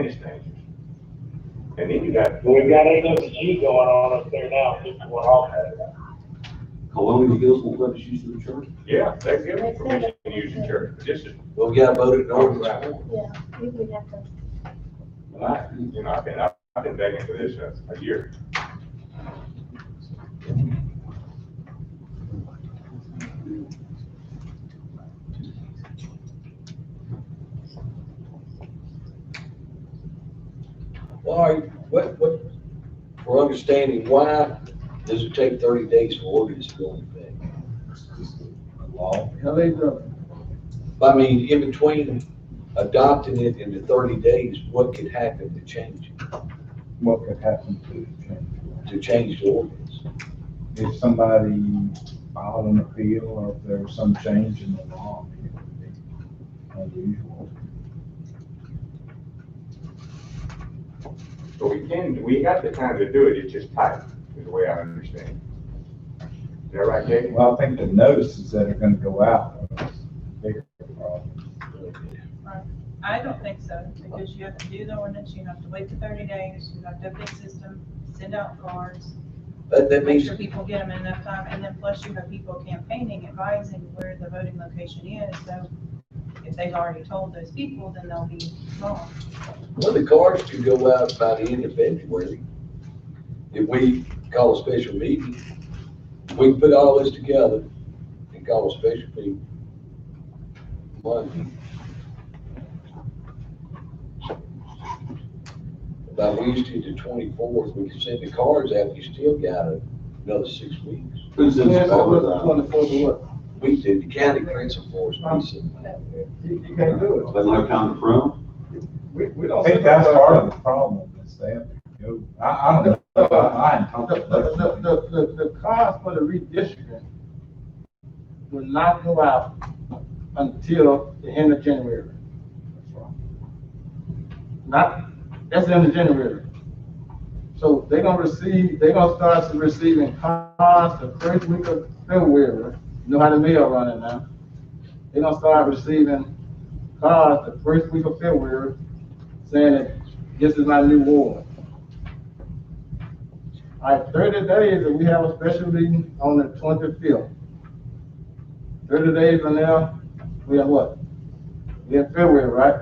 it's dangerous. And then you got. We've got AWG going on up there now, people going off that. Colonial Hills won't let us use the church. Yeah, they give them permission to use the church, but this is. Well, we got voted no. Yeah, we have to. You know, I've been begging for this a year. Why, what, for understanding, why does it take 30 days for ordinance to go into effect? It's just a law. How they do? I mean, in between adopting it and the 30 days, what could happen to change it, What could happen to change the ordinance? if somebody filed an appeal or if there was some change in the law? It would be unusual. So we got the time to do it, it's just tight, is the way I understand. Is that right, Dave? Well, I think the notices that are gonna go out are bigger problem. I don't think so, because you have to do the ordinance, you have to wait the 30 days, you have to update the system, send out cards, That make means, sure people get them in enough time, and then plus you have people campaigning, advising where the voting location is, so if they've already told those people, then they'll be wrong. well, the cards could go out by the end of February. If we call a special meeting, we can put all this together and call a special meeting Monday. By Wednesday the 24th, we can send the cards out, you still got another 6 weeks. Who's in Yeah, the so what's the 24th of what? We did, the county principals, we sent them out. You can't do it. But no time from? We I don't. think that's part of the problem, is they have to go, I don't know, I hadn't talked to them. The cost for the redistricting will not go out until the end of January. That's the end of January. So they're gonna start receiving cards the first week of February. You know how the mail running now. They're gonna start receiving cards the first week of February saying that this is my new ward. All right, 30 days, and we have a special meeting on the 25th. 30 days from now, we have what? We have February, right?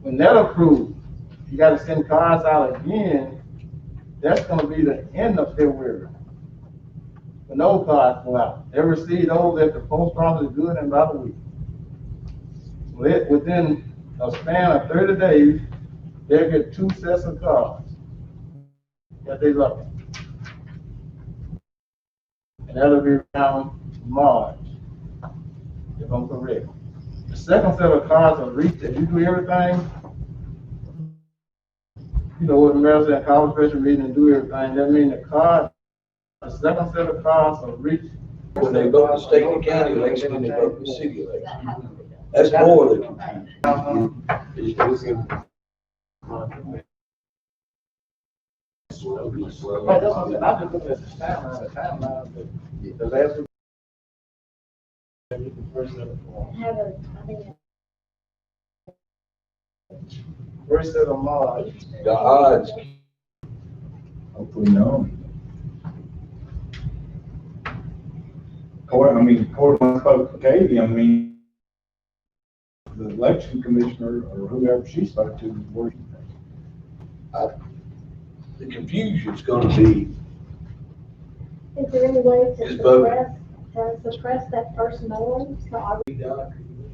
When that approved, you gotta send cards out again. That's gonna be the end of February. When those cards go out, they receive those at the post office good in about a week. Within a span of 30 days, they'll get 2 sets of cards that they love. And that'll be around March, if I'm correct. The second set of cards are reached, if you do everything, you know, what the mayor said, call a special meeting and do everything, that means the second set of cards are reached. When they vote the state and county election, and they vote the city election. That's more than confusion. Right, that's what I'm saying. I just look at the timeline, the last week. First set of March. The odds, Hopefully no. According to I spoke to Katie, I mean, the election commissioner or whoever she spoke to was working. the confusion's gonna be, Is there any way Just vote. to suppress that first mailing? So I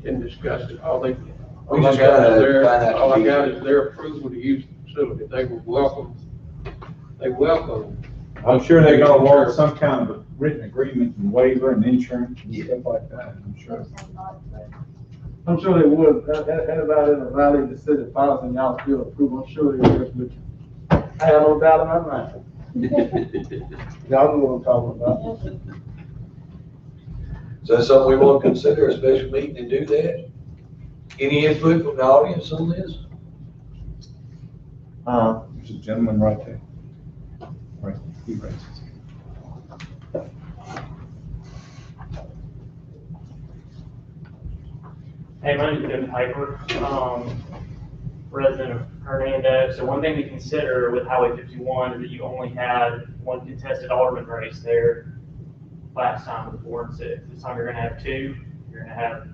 Can discuss it, all We I just got gotta is their, find out all I the got details. is their approval to use the facility, they were welcome, they welcome. I'm sure they're gonna want some kind of a written agreement and waiver and insurance and stuff like that, I'm sure. I'm sure they would. Anybody in the valley that said the policy and y'all still approve, I'm sure they would with you. I have no doubt in my mind. Y'all know what I'm talking about. so that's something we want to consider, a special meeting to do that? Any input from the audience on this? There's a gentleman right there. Right, he raises. Hey, my name is Jim Piper, resident of Hernando. So one thing to consider with Highway 51 is that you only had one contested Alderman race there last time with 4 and 6. This time you're going to have 2. You're going to have,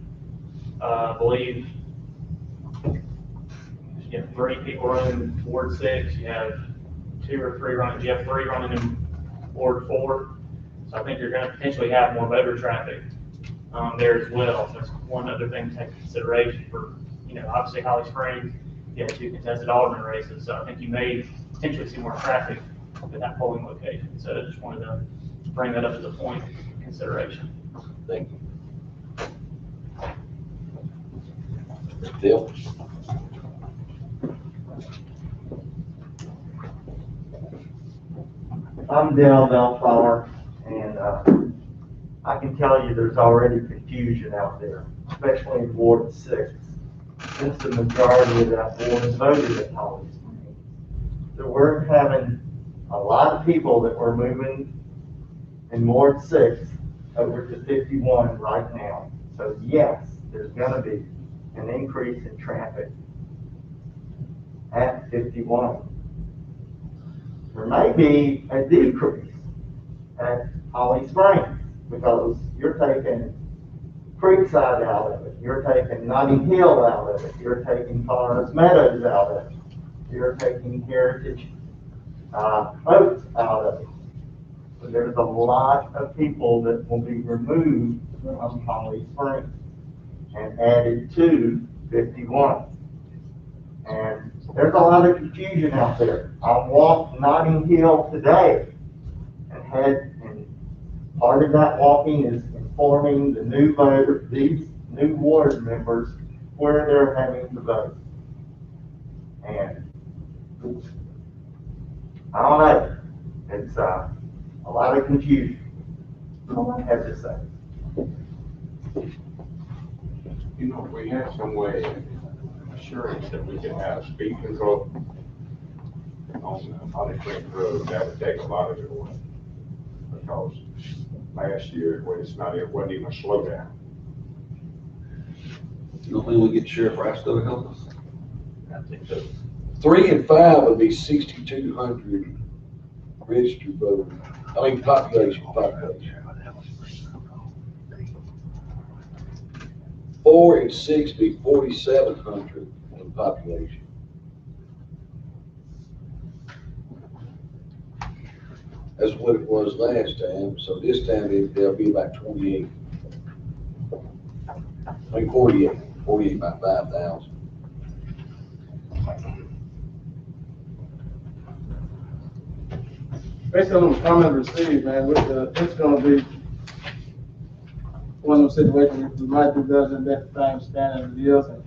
I believe, you have 3 people running Ward 6. You have 2 or 3 running. You have 3 running in Ward 4. So I think you're going to potentially have more voter traffic there as well. So that's one other thing to take into consideration for, obviously Holly Springs, you have 2 contested Alderman races. So I think you may potentially see more traffic at that polling location. So I just wanted to bring that up as a point of consideration. Thank you. Bill? I'm Dale Bellflower, and I can tell you there's already confusion out there, especially in Ward 6, since the majority of that ward voted at Holly Springs. So we're having a lot of people that were moving in Ward 6 over to 51 right now. So yes, there's going to be an increase in traffic at 51. There may be a decrease at Holly Springs because you're taking Creekside out of it, you're taking Notting Hill out of it, you're taking Forest Meadows out of it, you're taking Heritage Oaks out of it. So there's a lot of people that will be removed from Holly Springs and added to 51. And there's a lot of confusion out there. I walked Notting Hill today and part of that walking is informing the new voter, these new ward members, where they're having to vote. And I don't know, it's a lot of confusion. All I have to say. We have some way of assurance that we can have speed control on Holly Springs Road. That would take a lot of it away. Because last year, it wasn't even a slowdown. You don't think we get Sheriff Rasto to help us? I think so. 3 and 5 would be 6,200 registered voters. I mean, population. 4 and 6 would be 4,700 in population. That's what it was last time, so this time there'll be about 28. I mean 48 about 5,000. Based on the comment received, man, it's gonna be one of those situations we might do better than that time standing it is and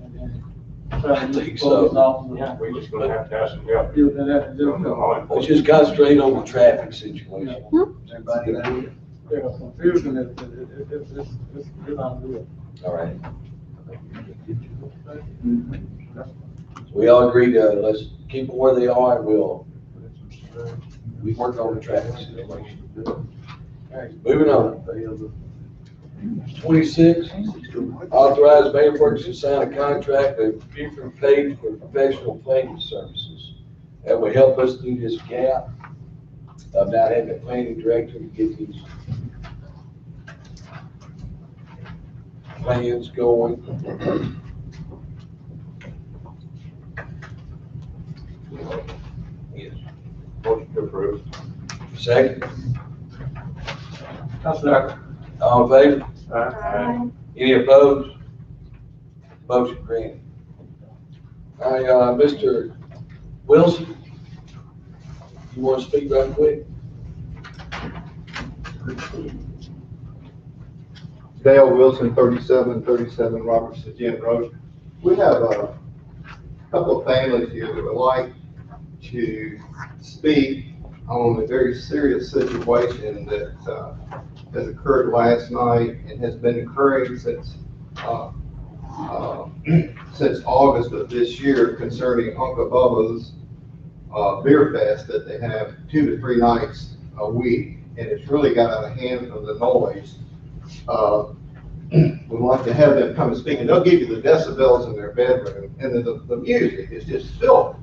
try to think use so. police officers. Yeah, we're just gonna have to have some help. Do that, Let's just concentrate on the traffic situation. Everybody agree? There's confusion, it's unreal. All right. We all agree to, let's keep them where they are and we work on the traffic situation. All right, moving on. 26, authorize Mayor Ferguson to sign a contract with Buford Page for professional planning services. That will help us through this gap of not having a planning director to get these plans going. Yes. Motion to approve. Second. I'll second. All in favor? Aye. Any opposed? Motion granted. All right, Mr. Wilson, you want to speak right quick? Dale Wilson, 3737 Robertson Gym Road. We have a couple of families here that would like to speak on a very serious situation that has occurred last night and has been occurring since August of this year concerning Uncle Bubba's beer fest that they have 2 to 3 nights a week. And it's really got out of hand from the noise. would like to have them come and speak, and they'll give you the decibels in their bedroom, and the music is just filthy.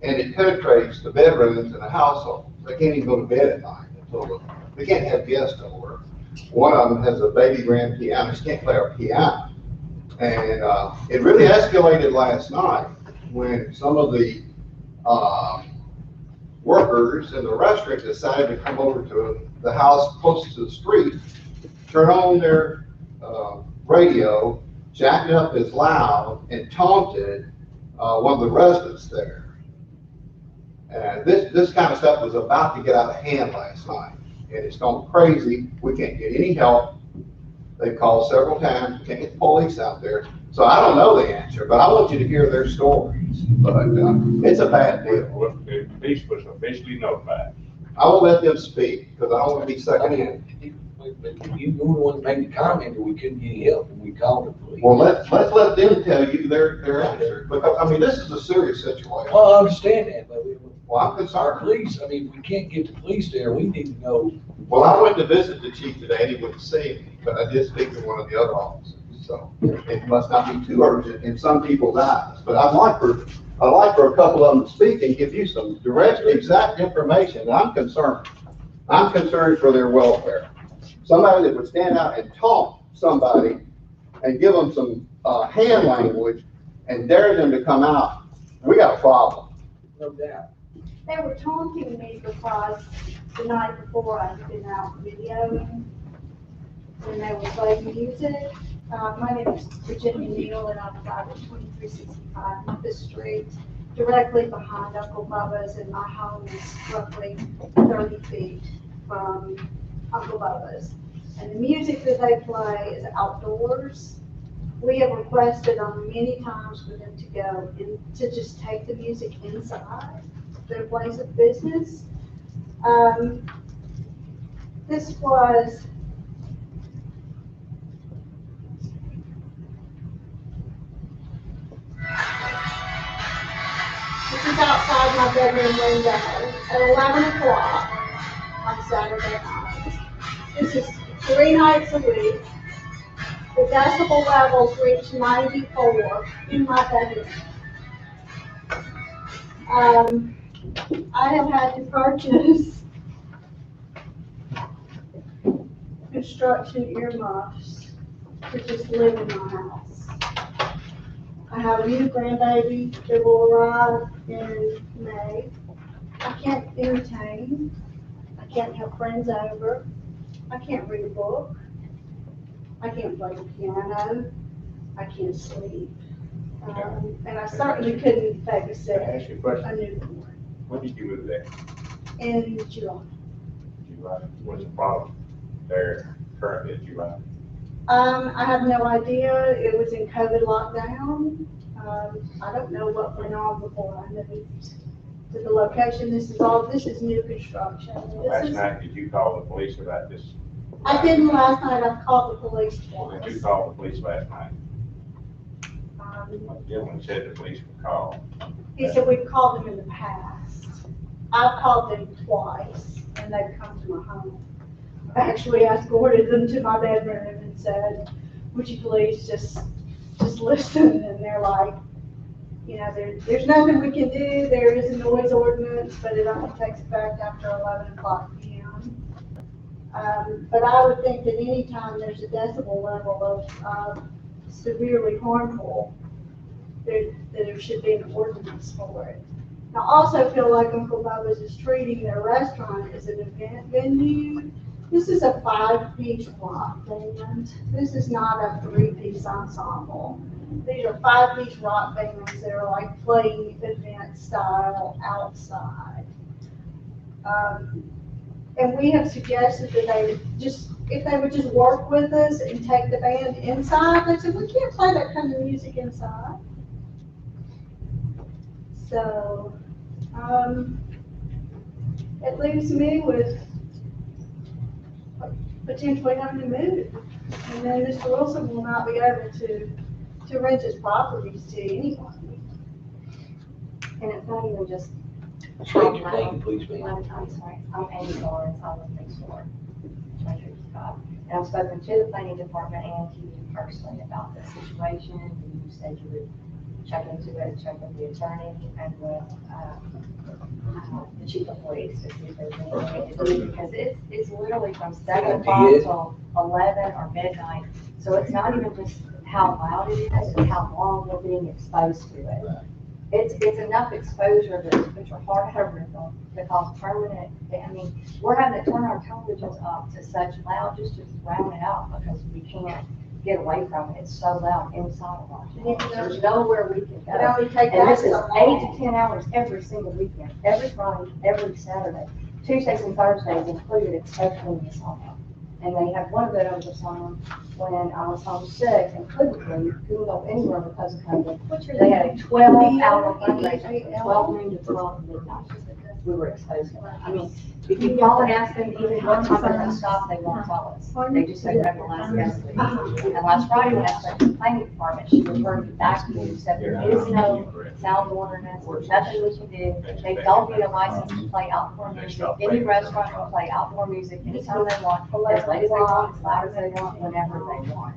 And it penetrates the bedrooms in the household. They can't even go to bed at night they can't have guests over. One of them has a baby grand piano, just can't play a piano. And it really escalated last night when some of the workers in the restaurant decided to come over to the house close to the street, turn on their radio, jacked it up as loud, and taunted one of the residents there. And this kind of stuff was about to get out of hand last night, and it's gone crazy. We can't get any help. They've called several times. We can't get the police out there. So I don't know the answer, but I want you to hear their stories. But it's a bad deal. The police was officially notified. I will let them speak because I don't want to be second hand. You were the one that made the comment that we couldn't get any help when we called the police. Well, let's let them tell you their answer. Because, I mean, this is a serious situation. Well, I understand that, but Well, I'm our concerned. police, I mean, if we can't get the police there, we need to know. Well, I went to visit the chief today and he wouldn't see me, but I did speak to one of the other officers. So it must not be too urgent in some people's eyes. But I'd like for a couple of them to speak and give you some direct, exact information. I'm concerned. I'm concerned for their welfare. Somebody that would stand out and taunt somebody and give them some hand language and dare them to come out, we got a problem. No doubt. They were taunting me because the night before I'd been out videoing when they were playing music. My name is Virginia Neal and I'm at 2365 Memphis Street, directly behind Uncle Bubba's, and my home is roughly 30 feet from Uncle Bubba's. And the music that they play is outdoors. We have requested many times for them to go and to just take the music inside their place of business. This was outside my bedroom window at 11 o'clock on Saturday night. This is 3 nights a week. The decibel levels reach 94 in my bedroom. I have had to purchase construction earmuffs to just live in my house. I have a new grandbaby that will arrive in May. I can't entertain. I can't have friends over. I can't read a book. I can't play the piano. I can't sleep. And I certainly couldn't babysit Can I ask you a question? a newborn When did you move there? in July. What's the problem there currently at July? I have no idea. It was in COVID lockdown. I don't know what went on before I moved to the location. This is new construction. Last night, did you call the police about this? I didn't last night. I called the police Well, did you twice. call the police last night? The gentleman said the police would call. He said we've called them in the past. I've called them twice and they've come to my home. I actually escorted them to my bedroom and said, would you please just listen? And they're like, you know, there's nothing we can do. There is a noise ordinance, but it only takes effect after 11 o'clock p.m. But I would think that anytime there's a decibel level of severely harmful, there should be an ordinance for it. I also feel like Uncle Bubba's is treating their restaurant as an event venue. This is a 5-piece rock band. This is not a 3-piece ensemble. These are 5-piece rock bands that are like playing event style outside. And we have suggested that they would if they would just work with us and take the band inside. They said, we can't play that kind of music inside. So, it leaves me with potentially having to move. And then Mr. Wilson will not be able to rent his properties to anyone. And it's not even just. State your name, please, ma'am. I'm sorry, I'm Aimee Lawrence, I'm with Next Door, Treasurer Scott. And I've spoken to the planning department and to you personally about this situation, and you said you would check into it, check with the attorney and with, the chief of police to see if there's anything to do, because it's literally from 7 o'clock till 11 or midnight. So it's not even just how loud it is, it's how long we're being exposed to it. It's enough exposure that it's your heart rhythm to cause permanent, I mean, we're having to turn our televisions up to such loud just to drown it out because we can't get away from it. It's so loud inside of our house. There's nowhere we can go. And this is 8 to 10 hours every single weekend, every Friday, every Saturday, Tuesdays and Thursdays included, especially in the summer. And they had one of it over the summer when I was home sick and couldn't leave, couldn't go anywhere because of COVID. They had a 12-hour fundraiser from 12 noon to 12 midnight. We were exposed to it. I mean, if you call and ask them even what time they're gonna stop, they won't tell us. They just say whatever the last guest leaves. And last Friday, when I spoke to the planning department, she referred me back to you, said there is no sound ordinance, there's nothing we can do. They don't need a license to play outdoor music. Any restaurant can play outdoor music anytime they want, as late as they want, as loud as they want, whenever they want.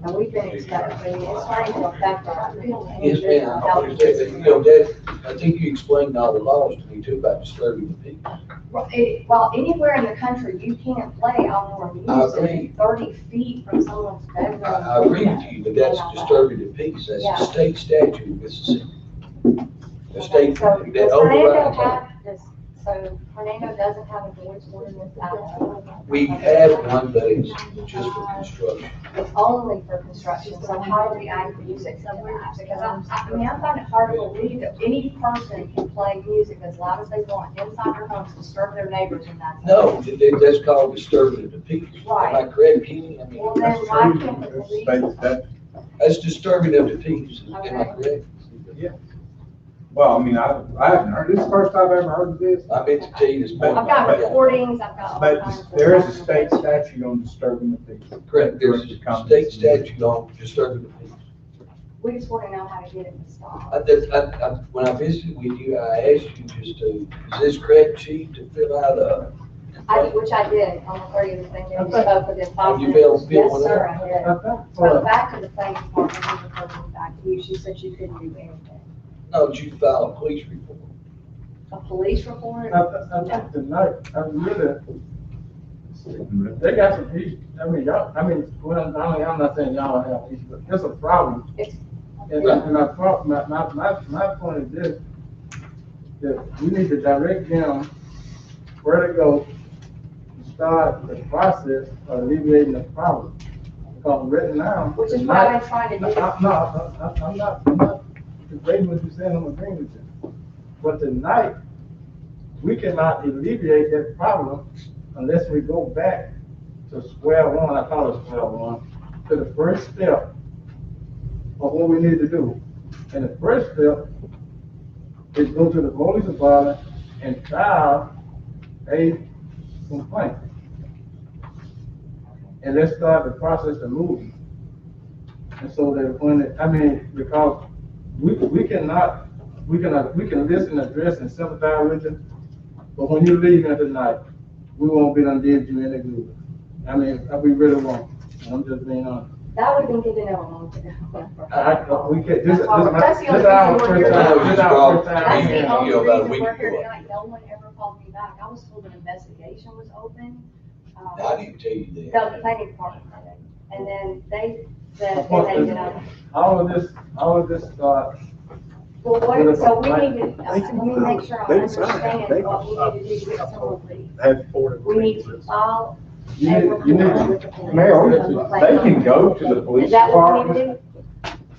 And we've been expecting, it's starting to affect our. Yes, ma'am. You know, that, I think you explained all the laws to me too about disturbing the peace. Well, anywhere in the country, you can't play outdoor music 30 feet from someone's bedroom. I agree with you, but that's disturbing the peace. That's the state statute of Mississippi. The state, So that overrides that. So Hernando doesn't have a noise ordinance at all. We have one, but it's just for construction. It's only for construction, so how do we add music to that? Because I mean, I find it hard to believe that any person can play music as loud as they want inside their homes, disturb their neighbors, and that's. No, that's called disturbing the peace. Right. Am I correct, Kenny? I mean, Well, then why can't the police? that's disturbing of the peace. Am I correct? Yeah. Well, I mean, I haven't heard, this is the first time I've ever heard of this. I meant to tell you this morning. I've got recordings, I've got all kinds of. But there is a state statute on disturbing the peace. Correct, there's a state statute on disturbing the peace. We just want to know how to get it to stop. When I visited with you, I asked you just to, is this correct, chief, to fill out Which I did on the 30th thing, we spoke within 5 You minutes. fill Yes, one sir, out? I did. So back to the planning department, and referred me back to you, she said she couldn't do anything. No, you can file a police report. A police report? I think tonight, I really, they got some issues. I mean, y'all, well, I'm not saying y'all have issues, but there's a problem. And my point is this, that we need to direct them where to go to start the process of alleviating the problem. Because right now. Which is what I've been trying to do. I'm not debating what you're saying, I'm agreeing with you. But tonight, we cannot alleviate that problem unless we go back to square one, I call it square one, to the first step of what we need to do. And the first step is go to the police department and file a complaint. And let's start the process of moving. And so that when, because we can listen, address, and sympathize with you, but when you leave here tonight, we won't be done did you any good. We really won't. I'm just being honest. That would have been good to know a long time. We can't, That's the only reason we're here tonight. No one ever called me back. I was told an investigation was open. I didn't tell you that. The planning department did it. And then they said, they did not. All of this, Well, so we need to, let me make sure I understand what we need to do to get someone please. We need to file. Mayor, they can go to the police department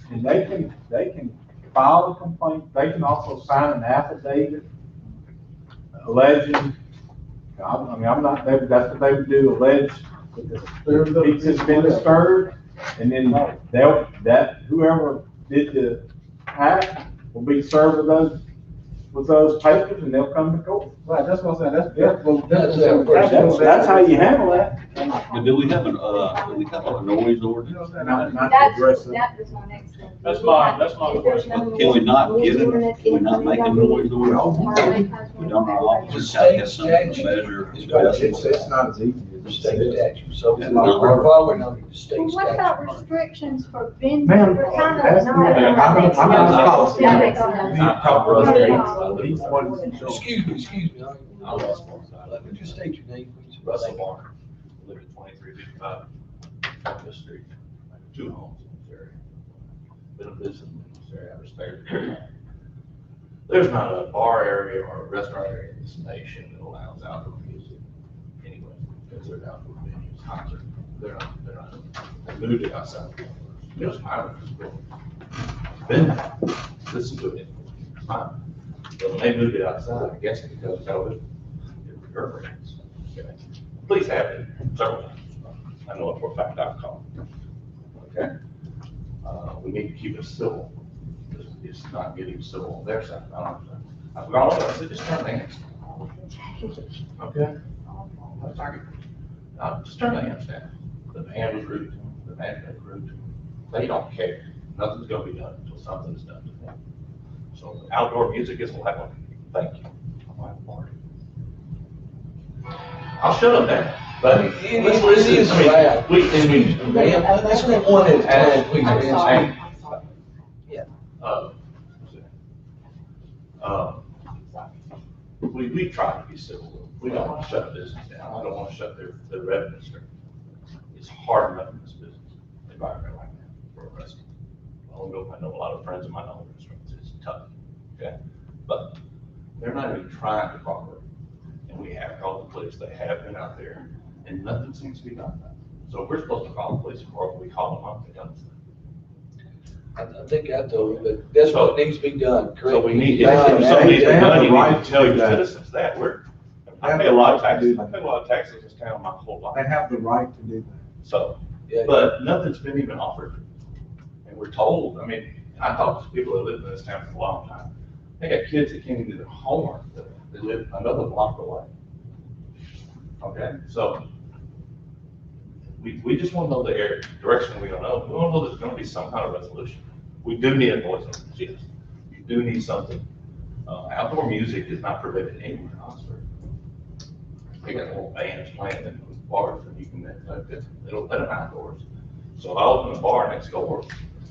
and they can file a complaint. They can also sign an affidavit alleging, I'm not, that's what they would do, allege that the peace has been disturbed, and then whoever did the act will be served with those papers, and they'll come to court. Right, that's what I'm saying, That's how you handle that. But do we have a noise ordinance? That was my next thing. That's my question. Can we not get it? Can we not make a noise ordinance? We don't, our officers have to have something to measure. It's not as easy as the state statute, so And we're following under the state Well, what about statute. restrictions for vendors? Ma'am, We're kind of that's not- not- I'm not a policy. Excuse me, I lost one side. Let me just state your name, please. Russell Barner, live at 2355 Campus Street, I have 2 homes in this area. Been a business in this area, I respect it. There's not a bar area or a restaurant area in this nation that allows outdoor music anyway, considered outdoor venues, concerts. They're not, they moved it outside. It was my been there, listen to it, fine. But when they moved it outside, I guess because of COVID, it reverberates. Okay. Please have it several times. I know it for a fact I've called. Okay? We need to keep it civil. It's not getting civil on their side. I forgot all of it. I said, just turn the hands. Okay? Just turn the hands down. The band was rude to them. The management was rude to them. They don't care. Nothing's gonna be done until something is done to them. So outdoor music is allowed. Thank you. I'll shut up now. But let's listen. I mean, Let's make one at a time, please, ma'am. We try to be civil. We don't want to shut business down. I don't want to shut their revenue stream. It's hard enough in this business environment like that for a restaurant. I know a lot of friends of mine own restaurants. It's tough, okay? But they're not even trying to cooperate. And we have called the police. They have been out there, and nothing seems to be done. So if we're supposed to call the police, or we call them up, they don't. I think I told you, but that's what needs to be done, correct? So we need, if something needs to be done, you need to tell your citizens that. I pay a lot of taxes. I pay a lot of taxes in this town my whole life. They have the right to do that. So, but nothing's been even offered. And we're told, I mean, I talk to people that live in this town for a long time. They got kids that can't even do their homework, that live another block away. Okay, so we just want to know the direction we're gonna know. We want to know there's gonna be some kind of resolution. We do need a noise ordinance, yes. You do need something. Outdoor music is not permitted anywhere in Oxford. They got little bands playing in bars, and you can, they don't let them outdoors. So I'll open a bar next door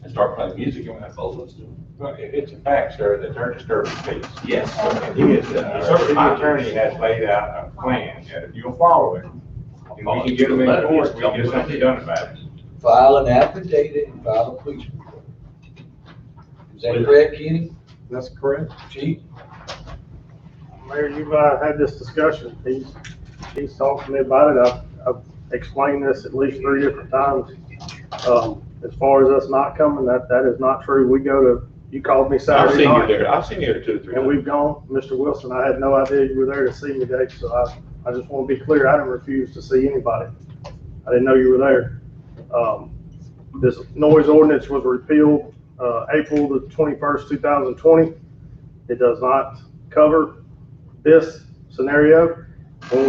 and start playing music, and have both of us do it. Well, it's a fact, sir, that they're disturbing peace. Yes. And he is, our city attorney has laid out a plan, and if you'll follow it, and we can get them in court, we can get something done about it. File an affidavit and file a police report. Is that correct, Kenny? That's correct. Chief? Mayor, you've had this discussion. He's talked to me about it. I've explained this at least 3 different times. As far as us not coming, that is not true. We go to, you called me Saturday night. I've seen you there 2 or 3 times. And we've gone, Mr. Wilson, I had no idea you were there to see me today, so I just want to be clear, I didn't refuse to see anybody. I didn't know you were there. This noise ordinance was repealed, April the 21st, 2020. It does not cover this scenario. When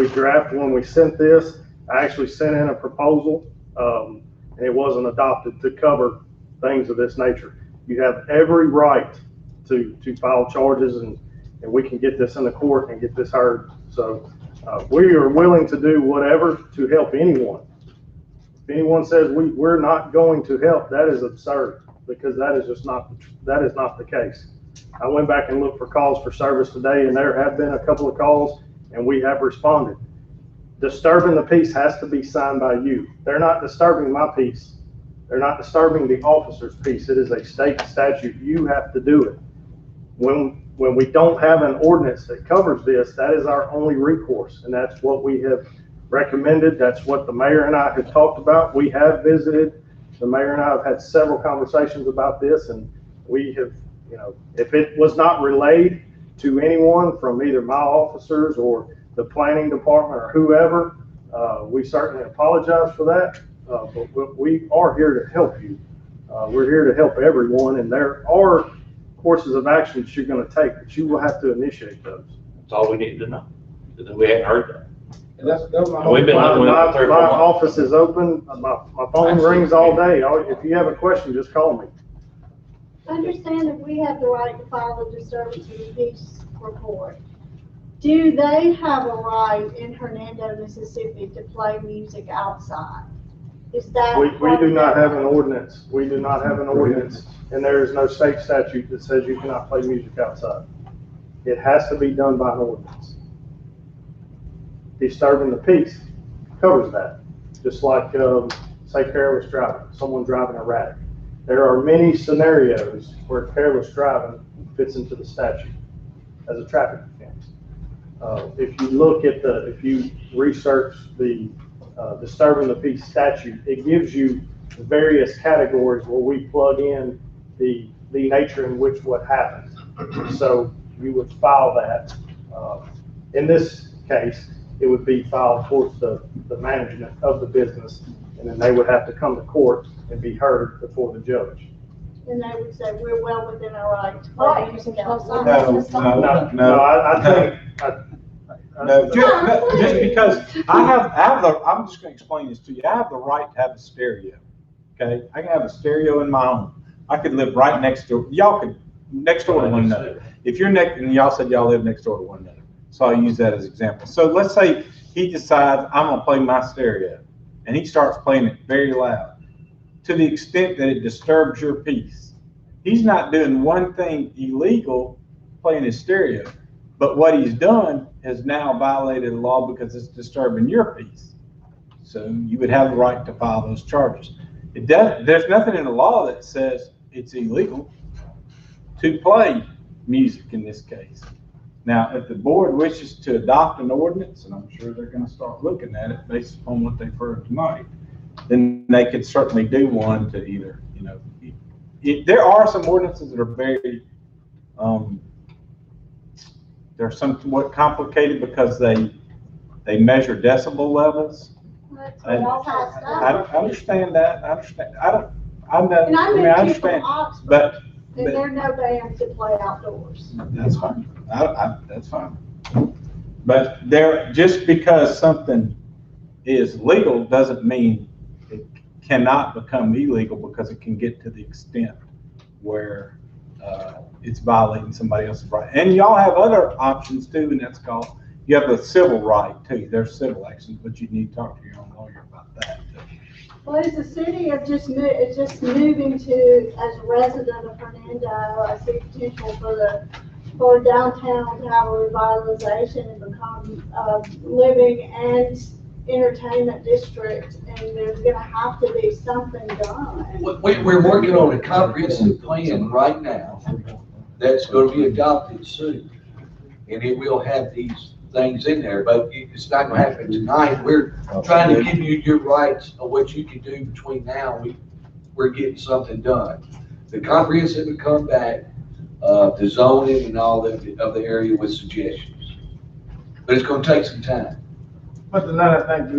we sent this, I actually sent in a proposal, and it wasn't adopted to cover things of this nature. You have every right to file charges, and we can get this in the court and get this heard. So we are willing to do whatever to help anyone. If anyone says we're not going to help, that is absurd, because that is not the case. I went back and looked for calls for service today, and there have been a couple of calls, and we have responded. Disturbing the peace has to be signed by you. They're not disturbing my peace. They're not disturbing the officer's peace. It is a state statute. You have to do it. When we don't have an ordinance that covers this, that is our only recourse, and that's what we have recommended. That's what the mayor and I have talked about. We have visited. The mayor and I have had several conversations about this, and we have, if it was not relayed to anyone from either my officers or the planning department or whoever, we certainly apologize for that. But we are here to help you. We're here to help everyone, and there are courses of action that you're going to take, but you will have to initiate those. That's all we need to know. We hadn't heard that. And that's my We've been living with it for 3 or 4 my months. office is open. My phone rings all day. If you have a question, just call me. Understand that we have the right to file a disturbance of the peace report. do they have a right in Hernando, Mississippi to play music outside? Is that? We do not have an ordinance. We do not have an ordinance, and there is no state statute that says you cannot play music outside. It has to be done by an ordinance. Disturbing the peace covers that. Just like, say, careless driving, someone driving erratic. There are many scenarios where careless driving fits into the statute as a traffic offense. If you look at if you research the disturbing the peace statute, it gives you various categories where we plug in the nature in which what happened. So you would file that. In this case, it would be filed towards the management of the business, and then they would have to come to court and be heard before the judge. And they would say, we're well within our right to play music outside. No, just because I'm just gonna explain this to you. I have the right to have a stereo, okay? I can have a stereo in my home. I could live right next door. Y'all could, next door to one another. If you're next, and y'all said y'all live next door to one another. So I'll use that as an example. So let's say he decides I'm gonna play my stereo, and he starts playing it very loud, to the extent that it disturbs your peace. He's not doing one thing illegal playing his stereo, but what he's done has now violated the law because it's disturbing your peace. So you would have the right to file those charges. There's nothing in the law that says it's illegal to play music in this case. Now, if the board wishes to adopt an ordinance, and I'm sure they're going to start looking at it based upon what they've heard tonight, then they could certainly do one to either, there are some ordinances that are very, they're somewhat complicated because they measure decibel levels. I understand that. I understand, but and there are no bands that play outdoors. That's fine. That's fine. But just because something is legal doesn't mean it cannot become illegal, because it can get to the extent where it's violating somebody else's right. And y'all have other options too, and that's called, you have a civil right too. There's civil actions, but you need to talk to your own lawyer about that. Well, is the city of just moving to, as a resident of Hernando, I see potential for downtown to have a revitalization and become a living and entertainment district, and there's gonna have to be something done. We're working on a comprehensive plan right now that's gonna be adopted soon. And it will have these things in there, but it's not gonna happen tonight. We're trying to give you your rights of what you can do between now and we're getting something done. The comprehensive will come back, the zoning and all of the area with suggestions. But it's gonna take some time. But tonight, I think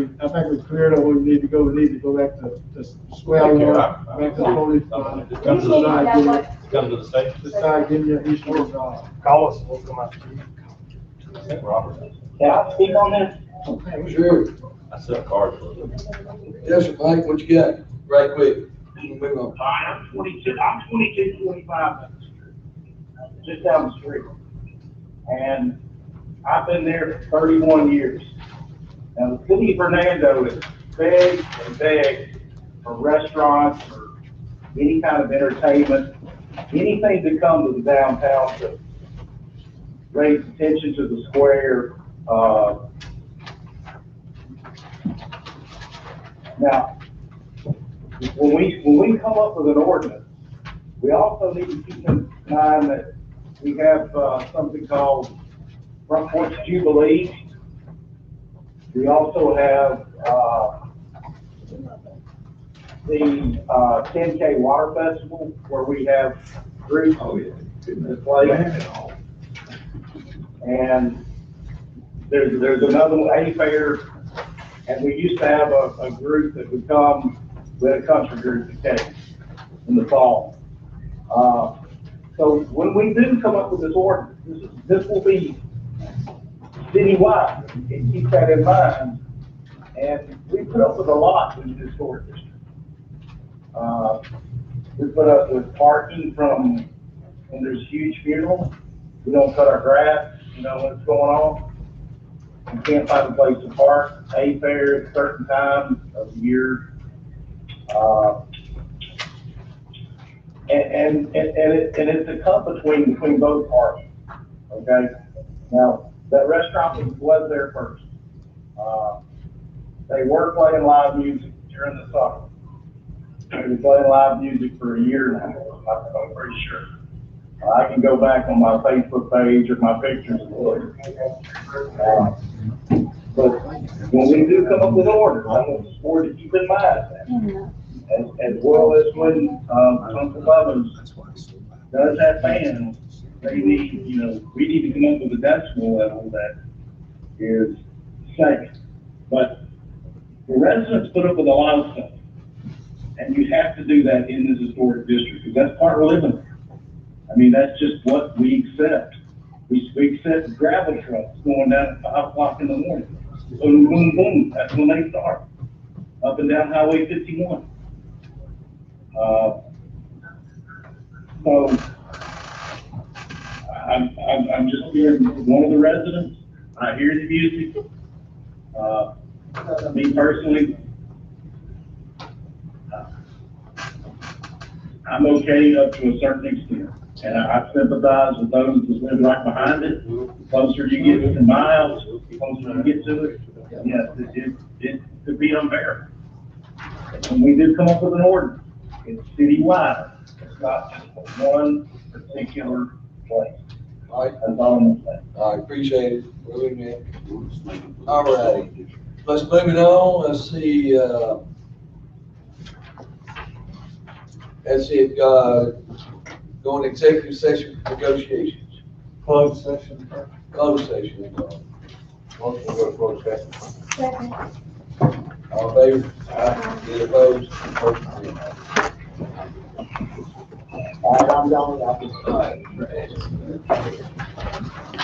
we cleared up where we need to go. We need to go back to square one, back to the police. Come to the station. Decide, give you a history. Call us and we'll come out to you. Robert. Can I speak on that? Sure. I sell cars for them. Yes, sir, Mike, what you got? Right quick. Move on. All right, I'm 2225 just down the street. And I've been there for 31 years. Now, the city of Hernando is big and big for restaurants, or any kind of entertainment, anything that comes to the downtown to raise attention to the square. Now, when we come up with an ordinance, we also need to keep in mind that we have something called Front Porch Jubilee. We also have the 10K Water Festival, where we have groups that play. And there's another one, A Fair, and we used to have a group that would come, we had a country group that came in the fall. So when we do come up with this ordinance, this will be citywide, and keep that in mind. And we put up with a lot in this historic district. We put up with parking from when there's huge funerals. We don't cut our grass, what's going on. You can't find a place to park, pay fares at certain times of the year. And it's a cut between both parties, okay? Now, that restaurant was there first. They were playing live music during the summer. They were playing live music for a year now, I'm pretty sure. I can go back on my Facebook page or my pictures and look. But when we do come up with orders, I want the board to keep in mind that. As well as when, Uncle Evans does have fans, they need, we need to come up with a decibel level that is safe. But the residents put up with a lot of stuff. And you have to do that in this historic district, because that's part of living there. I mean, that's just what we accept. We accept gravel trucks going down at 5 o'clock in the morning. Boom, boom, boom, that's when they start. Up and down Highway 51. So I'm just hearing one of the residents. I hear the music. Me personally, I'm okay up to a certain extent, and I sympathize with those that live right behind it. The closer you get to my house, the closer you get to it. Yes, it could be unbearable. And we did come up with an ordinance. It's citywide. It's not just for one particular place. All right, that's all I'm saying. I appreciate it, really, man. All right, let's move it on. Let's see, going executive session for negotiations. Closed session. Closed session. Motion to go to closed session. Second. All in favor? Aye. Any opposed? Motion carried. All right, I'm going. All right.